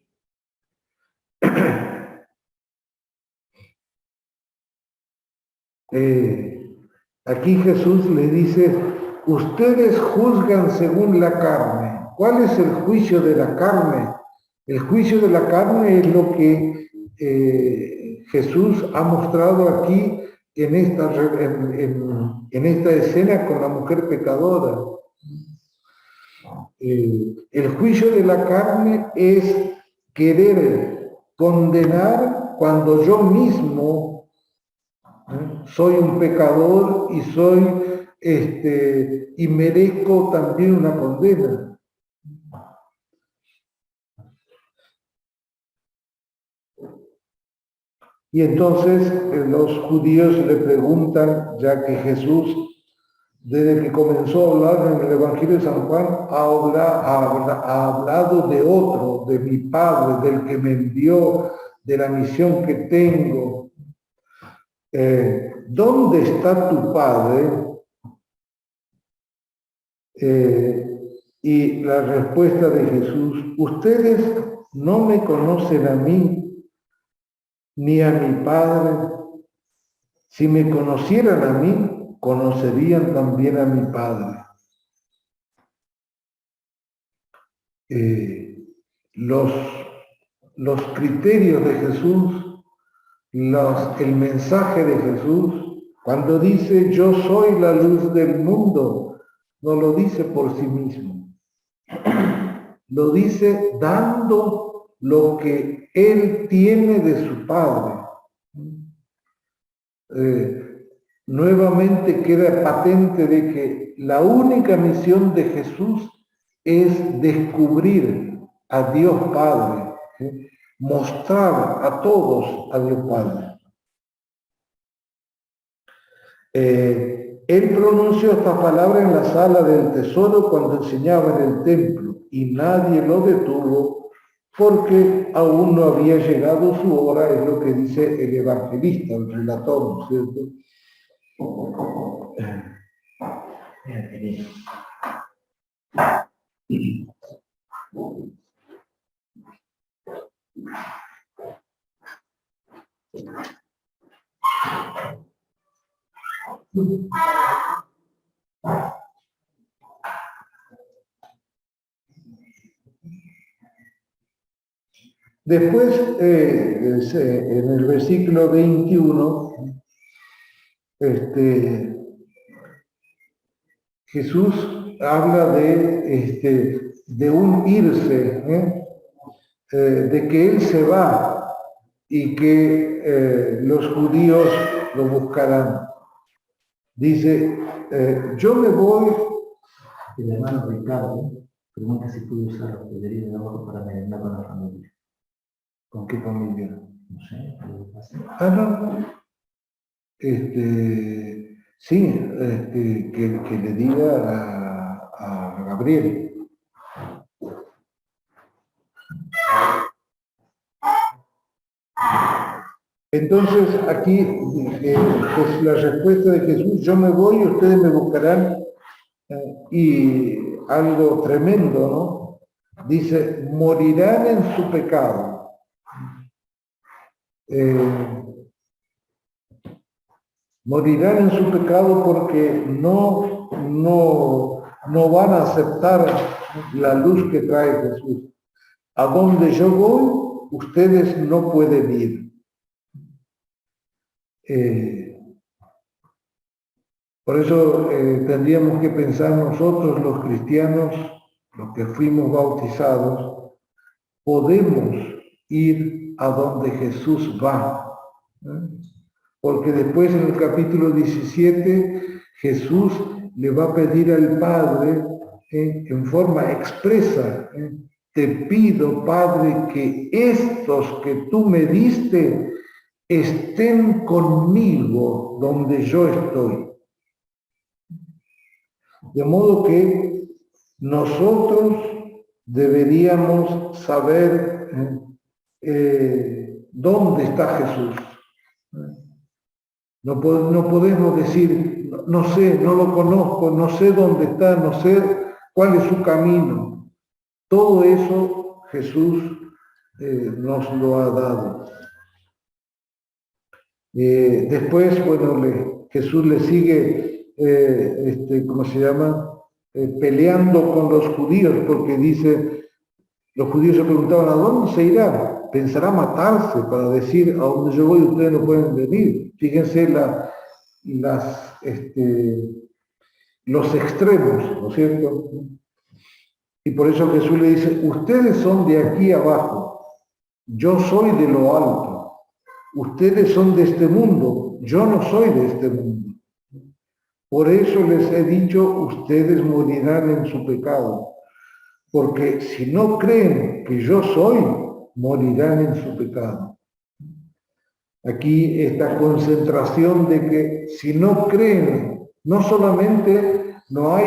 Aquí Jesús le dice: ustedes juzgan según la carne. ¿Cuál es el juicio de la carne? El juicio de la carne es lo que Jesús ha mostrado aquí en esta escena con la mujer pecadora. El juicio de la carne es querer condenar cuando yo mismo soy un pecador y y merezco también una condena. Y entonces los judíos le preguntan, ya que Jesús, desde que comenzó a hablar en el Evangelio de San Juan, ha hablado de otro, de mi Padre, del que me envió, de la misión que tengo. ¿Dónde está tu Padre? Y la respuesta de Jesús: ustedes no me conocen a mí ni a mi Padre. Si me conocieran a mí, conocerían también a mi Padre. Los criterios de Jesús, el mensaje de Jesús, cuando dice yo soy la luz del mundo, no lo dice por sí mismo. Lo dice dando lo que él tiene de su Padre. Nuevamente queda patente de que la única misión de Jesús es descubrir a Dios Padre, mostrar a todos a Dios Padre. Él pronunció esta palabra en la sala del tesoro cuando enseñaba en el templo y nadie lo detuvo porque aún no había llegado su hora, es lo que dice el evangelista, el relator, ¿no es cierto? Después, en el versículo 21, Jesús habla de un irse, de que Él se va y que los judíos lo buscarán. Dice, yo me voy. El hermano Ricardo pregunta si puede usar la hospedería de abajo para merendar con la familia. ¿Con qué familia? No sé, algo pasa. No. Sí, que le diga a Gabriel. Entonces aquí es la respuesta de Jesús: yo me voy y ustedes me buscarán. Y algo tremendo, ¿no? Dice, morirán en su pecado. Morirán en su pecado porque no van a aceptar la luz que trae Jesús. A donde yo voy, ustedes no pueden ir. Por eso tendríamos que pensar nosotros, los cristianos, los que fuimos bautizados, podemos ir a donde Jesús va. Porque después en el capítulo 17 Jesús le va a pedir al Padre en forma expresa, te pido, Padre, que estos que tú me diste estén conmigo donde yo estoy. De modo que nosotros deberíamos saber dónde está Jesús. No podemos decir, no sé, no lo conozco, no sé dónde está, no sé cuál es su camino. Todo eso Jesús nos lo ha dado. Después, bueno, Jesús le sigue, ¿cómo se llama? Peleando con los judíos, porque dice, los judíos se preguntaban, ¿a dónde se irá? ¿Pensará matarse para decir, a donde yo voy ustedes no pueden venir? Fíjense los extremos, ¿no es cierto? Y por eso Jesús le dice, ustedes son de aquí abajo, yo soy de lo alto. Ustedes son de este mundo, yo no soy de este mundo. Por eso les he dicho, ustedes morirán en su pecado. Porque si no creen que yo soy, morirán en su pecado. Aquí esta concentración de que si no creen, no solamente no hay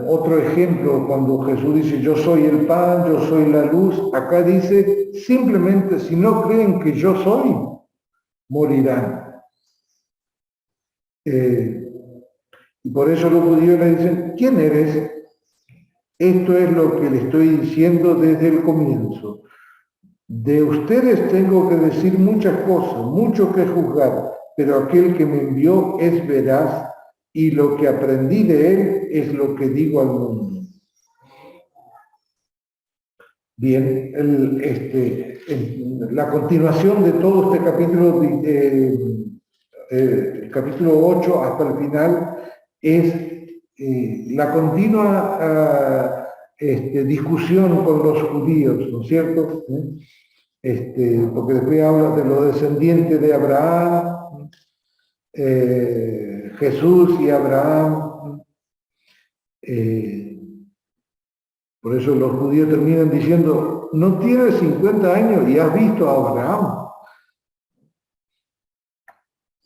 otro ejemplo cuando Jesús dice yo soy el pan, yo soy la luz, acá dice simplemente si no creen que yo soy, morirán. Y por eso los judíos le dicen, ¿quién eres? Esto es lo que le estoy diciendo desde el comienzo. De ustedes tengo que decir muchas cosas, mucho que juzgar, pero aquel que me envió es veraz y lo que aprendí de él es lo que digo al mundo. Bien, la continuación de todo este capítulo, el capítulo 8 hasta el final, es la continua discusión con los judíos, ¿no es cierto? Porque después habla de los descendientes de Abraham, Jesús y Abraham. Por eso los judíos terminan diciendo, no tienes 50 años y has visto a Abraham.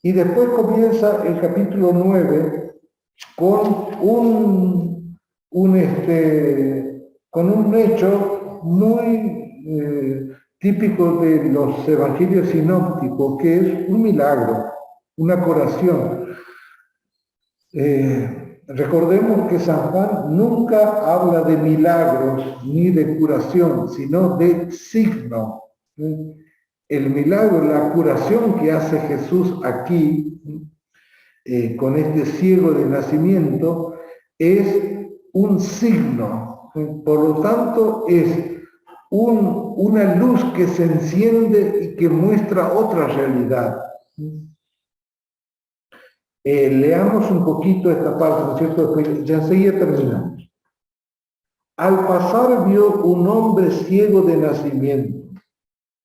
Y después comienza el capítulo 9 con con un hecho muy típico de los evangelios sinópticos, que es un milagro, una curación. Recordemos que San Juan nunca habla de milagros ni de curación, sino de signo. El milagro, la curación que hace Jesús aquí, con este ciego de nacimiento, es un signo. Por lo tanto, es una luz que se enciende y que muestra otra realidad. Leamos un poquito esta parte, ¿no es cierto? Ya enseguida terminamos. Al pasar vio un hombre ciego de nacimiento.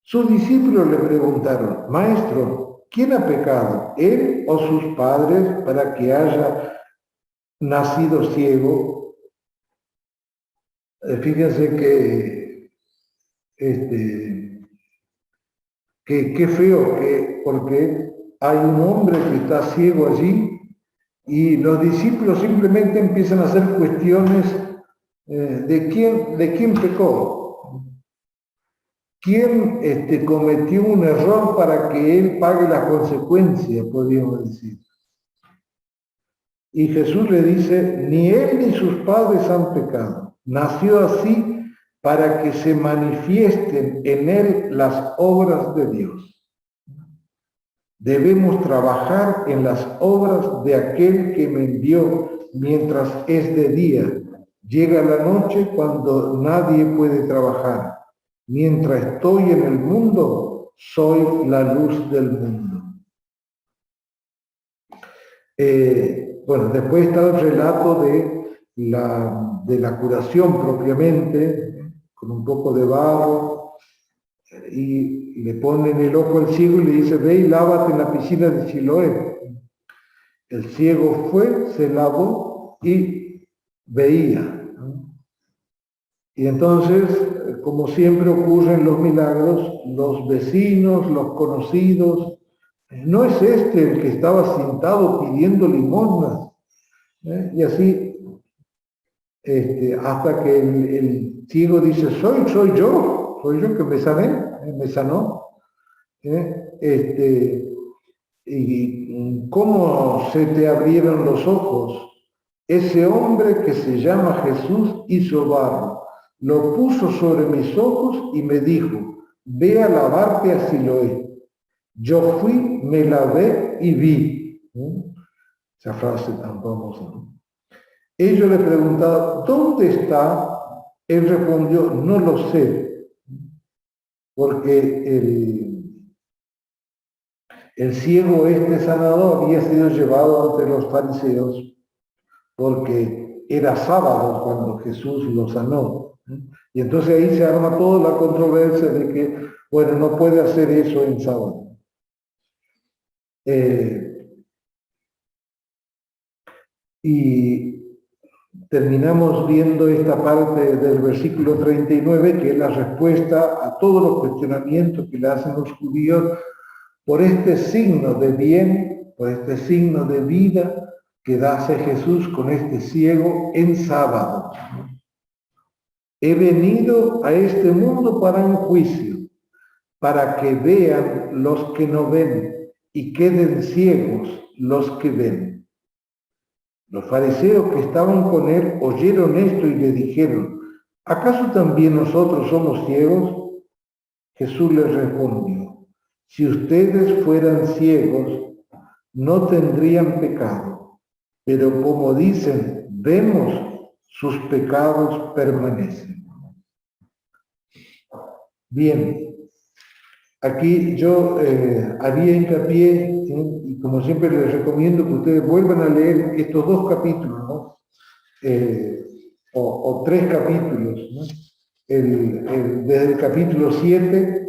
Sus discípulos le preguntaron, Maestro, ¿quién ha pecado, él o sus padres, para que haya nacido ciego? Fíjense qué feo, porque hay un hombre que está ciego allí y los discípulos simplemente empiezan a hacer cuestiones de quién pecó. ¿Quién cometió un error para que él pague las consecuencias, podríamos decir? Y Jesús le dice, ni él ni sus padres han pecado. Nació así para que se manifiesten en él las obras de Dios. Debemos trabajar en las obras de aquel que me envió mientras es de día. Llega la noche cuando nadie puede trabajar. Mientras estoy en el mundo, soy la luz del mundo. Bueno, después está el relato de la curación propiamente, con un poco de barro, y le ponen el ojo al ciego y le dice, ve y lávate en la piscina de Siloé. El ciego fue, se lavó y veía. Y entonces, como siempre ocurren los milagros, los vecinos, los conocidos, no es este el que estaba sentado pidiendo limosnas. Y así, hasta que el ciego dice, soy yo que me sané, me sanó. ¿Y cómo se te abrieron los ojos? Ese hombre que se llama Jesús hizo barro, lo puso sobre mis ojos y me dijo, ve a lavarte a Siloé. Yo fui, me lavé y vi. Esa frase tan famosa, ¿no? Ellos le preguntaron, ¿dónde está? Él respondió, no lo sé, porque el ciego sanador había sido llevado ante los fariseos porque era sábado cuando Jesús lo sanó. Y entonces ahí se arma toda la controversia de que, bueno, no puede hacer eso en sábado. Y terminamos viendo esta parte del versículo 39, que es la respuesta a todos los cuestionamientos que le hacen los judíos por este signo de bien, por este signo de vida que hace Jesús con este ciego en sábado. He venido a este mundo para un juicio, para que vean los que no ven y queden ciegos los que ven. Los fariseos que estaban con él oyeron esto y le dijeron, ¿acaso también nosotros somos ciegos? Jesús les respondió, si ustedes fueran ciegos, no tendrían pecado, pero como dicen, vemos, sus pecados permanecen. Bien, aquí yo haría hincapié, y como siempre les recomiendo que ustedes vuelvan a leer estos dos capítulos, ¿no? O tres capítulos, ¿no? Desde el capítulo 7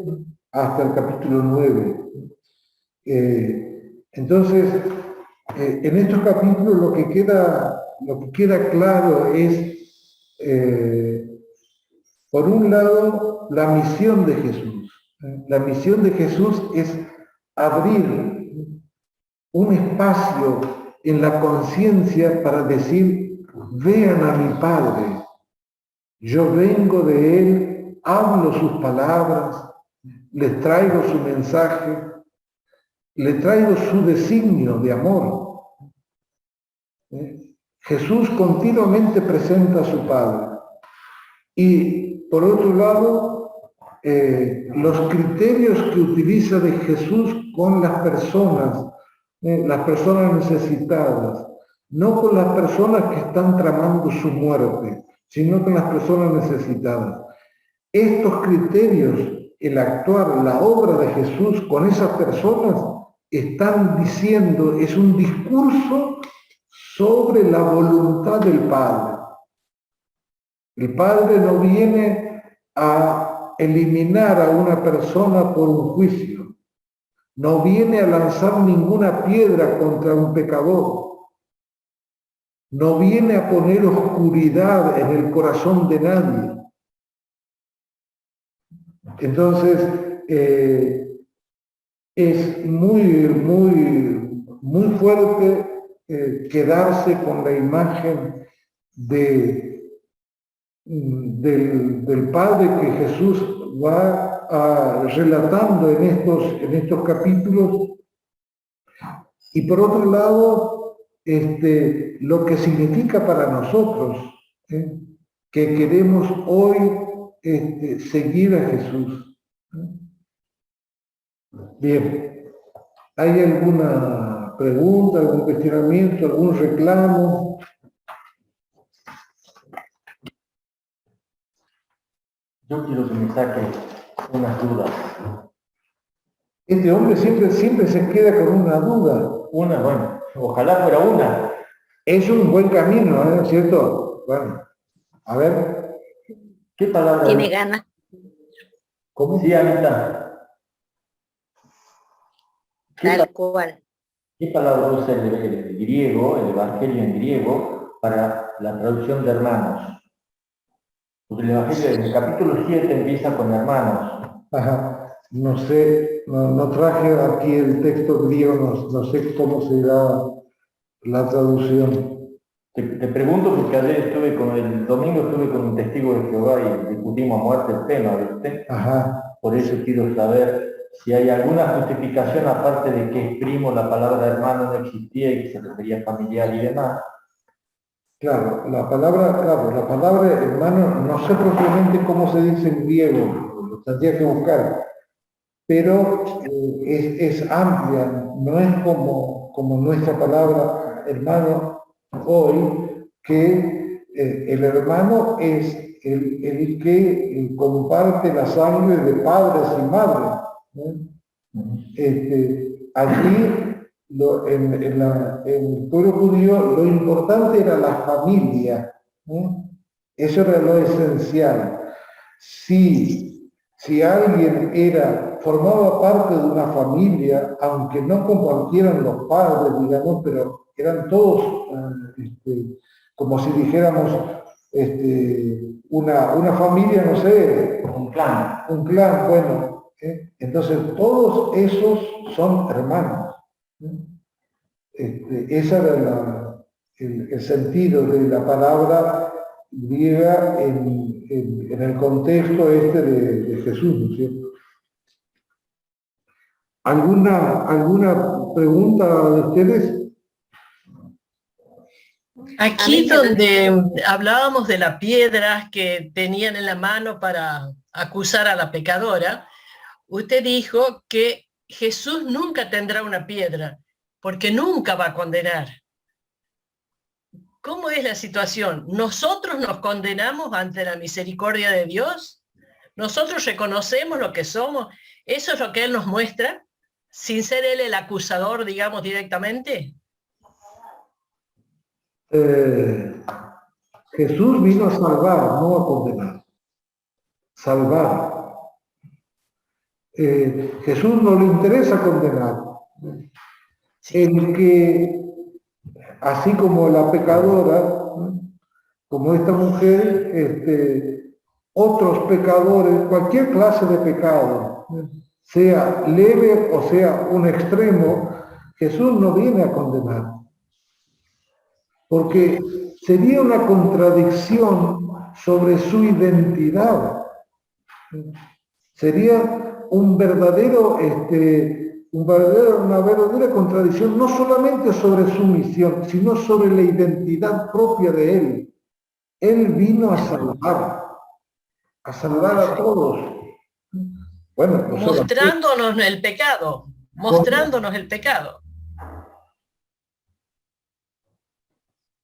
hasta el capítulo 9. Entonces, en estos capítulos lo que queda claro es, por un lado, la misión de Jesús. La misión de Jesús es abrir un espacio en la conciencia para decir, vean a mi Padre, yo vengo de Él, hablo sus palabras, les traigo su mensaje, le traigo su designio de amor. Jesús continuamente presenta a su Padre. Y por otro lado, los criterios que utiliza de Jesús con las personas necesitadas, no con las personas que están tramando su muerte, sino con las personas necesitadas. Estos criterios, el actuar, la obra de Jesús con esas personas, están diciendo, es un discurso sobre la voluntad del Padre. El Padre no viene a eliminar a una persona por un juicio, no viene a lanzar ninguna piedra contra un pecador, no viene a poner oscuridad en el corazón de nadie. Entonces, es muy fuerte quedarse con la imagen del Padre que Jesús va relatando en estos capítulos, y por otro lado, lo que significa para nosotros, que queremos hoy seguir a Jesús. Bien, ¿hay alguna pregunta, algún cuestionamiento, algún reclamo? Yo quiero que me saque unas dudas. Este hombre siempre se queda con una duda. Una, bueno, ojalá fuera una. Es un buen camino, ¿no es cierto? Bueno, a ver. ¿Qué palabra? Tiene ganas. ¿Cómo? Sí, Anita. Tal cual. ¿Qué palabra usa el griego, el evangelio en griego, para la traducción de hermanos? Porque el evangelio en el capítulo 7 empieza con hermanos. Ajá. No sé, no traje aquí el texto griego, no sé cómo será la traducción. Te pregunto porque ayer el domingo estuve con un testigo de Jehová y discutimos a muerte el tema, ¿viste? Ajá. Por eso quiero saber si hay alguna justificación aparte de que primo la palabra hermano no existía y que se refería a familiar y demás. Claro, la palabra hermano, no sé propiamente cómo se dice en griego, lo tendría que buscar, pero es amplia, no es como nuestra palabra hermano hoy, que el hermano es el que comparte la sangre de padres y madres, ¿no? Allí en el pueblo judío lo importante era la familia, ¿no? Eso era lo esencial. Si alguien formaba parte de una familia, aunque no compartieran los padres, digamos, pero eran todos, como si dijéramos, una familia, no sé, Un clan. un clan, bueno, entonces todos esos son hermanos. Ese era el sentido de la palabra griega en el contexto de Jesús, ¿no es cierto? ¿Alguna pregunta de ustedes? Aquí donde hablábamos de las piedras que tenían en la mano para acusar a la pecadora, usted dijo que Jesús nunca tendrá una piedra, porque nunca va a condenar. ¿Cómo es la situación? ¿Nosotros nos condenamos ante la misericordia de Dios? ¿Nosotros reconocemos lo que somos? ¿Eso es lo que Él nos muestra? Sin ser Él el acusador, digamos, directamente. Jesús vino a salvar, no a condenar. Salvar. Jesús no le interesa condenar. El que, así como la pecadora, como esta mujer, otros pecadores, cualquier clase de pecado, sea leve o sea un extremo, Jesús no viene a condenar. Porque sería una contradicción sobre su identidad. Sería una verdadera contradicción, no solamente sobre su misión, sino sobre la identidad propia de Él. Él vino a salvar a todos. Bueno, mostrándonos el pecado, mostrándonos el pecado.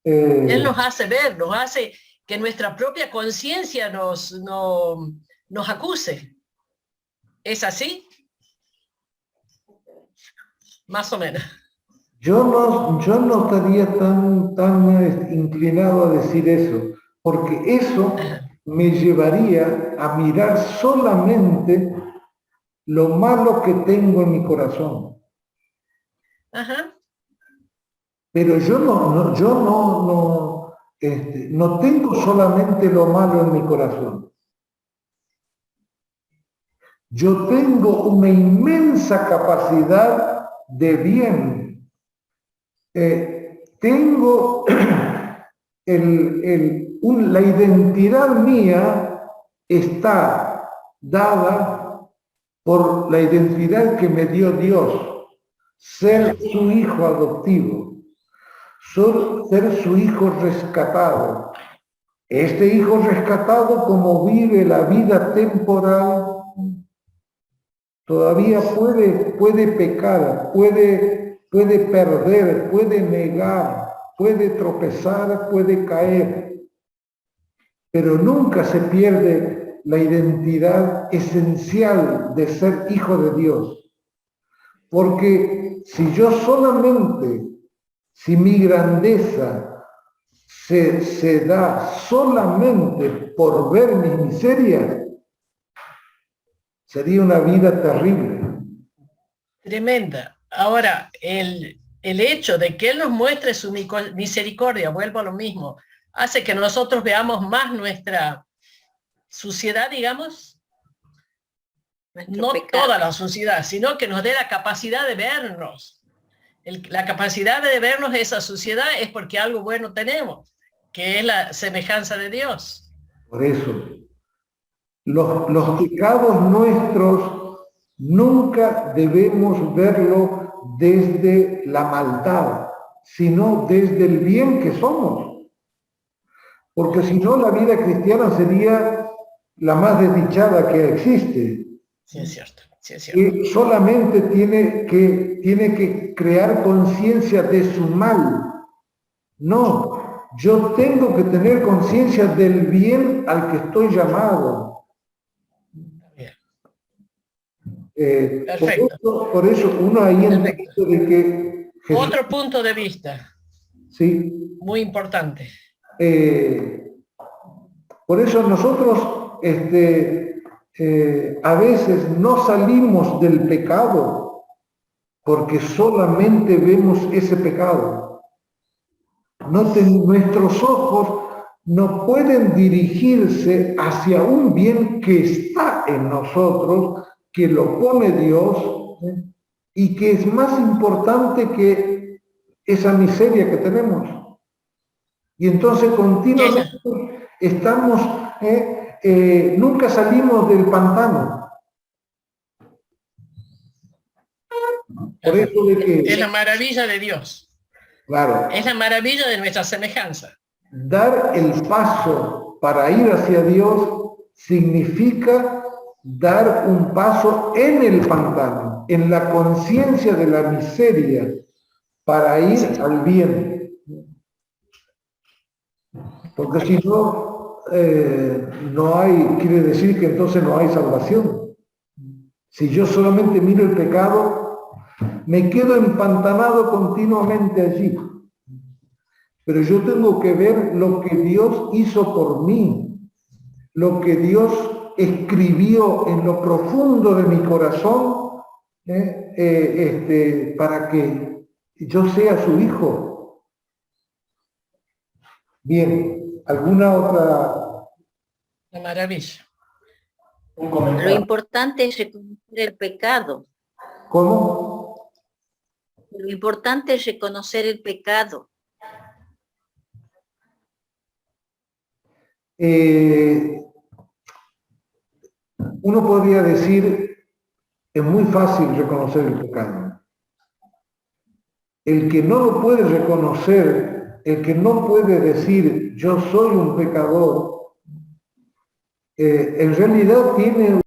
Él nos hace ver, nos hace que nuestra propia conciencia nos acuse. ¿Es así? Más o menos. Yo no estaría tan inclinado a decir eso, porque eso me llevaría a mirar solamente lo malo que tengo en mi corazón. Ajá. Pero yo no tengo solamente lo malo en mi corazón. Yo tengo una inmensa capacidad de bien. Tengo la identidad mía está dada por la identidad que me dio Dios, ser su hijo adoptivo, ser su hijo rescatado. Este hijo rescatado, como vive la vida temporal, todavía puede pecar, puede perder, puede negar, puede tropezar, puede caer, pero nunca se pierde la identidad esencial de ser hijo de Dios. Porque si mi grandeza se da solamente por ver mis miserias, sería una vida terrible. Tremenda. Ahora, el hecho de que Él nos muestre su misericordia, vuelvo a lo mismo, hace que nosotros veamos más nuestra suciedad, digamos, no toda la suciedad, sino que nos dé la capacidad de vernos. La capacidad de vernos esa suciedad es porque algo bueno tenemos, que es la semejanza de Dios. Por eso, los pecados nuestros nunca debemos verlo desde la maldad, sino desde el bien que somos. Porque si no, la vida cristiana sería la más desdichada que existe. Sí, es cierto. Sí, es cierto. Y solamente tiene que crear conciencia de su mal. No, yo tengo que tener conciencia del bien al que estoy llamado. Perfecto. Por eso uno ahí entiende de que Jesús, otro punto de vista. Sí. Muy importante. Por eso nosotros a veces no salimos del pecado porque solamente vemos ese pecado. Nuestros ojos no pueden dirigirse hacia un bien que está en nosotros, que lo pone Dios, y que es más importante que esa miseria que tenemos. Y entonces continuamente estamos, nunca salimos del pantano. Por eso de que es la maravilla de Dios. Claro. Es la maravilla de nuestra semejanza. Dar el paso para ir hacia Dios significa dar un paso en el pantano, en la conciencia de la miseria, para ir al bien. Porque si no, no hay, quiere decir que entonces no hay salvación. Si yo solamente miro el pecado, me quedo empantanado continuamente allí. Pero yo tengo que ver lo que Dios hizo por mí, lo que Dios escribió en lo profundo de mi corazón, para que yo sea su hijo. Bien, ¿alguna otra? La maravilla. Lo importante es reconocer el pecado. ¿Cómo? Lo importante es reconocer el pecado. Uno podría decir, es muy fácil reconocer el pecado. El que no lo puede reconocer, el que no puede decir yo soy un pecador, en realidad tiene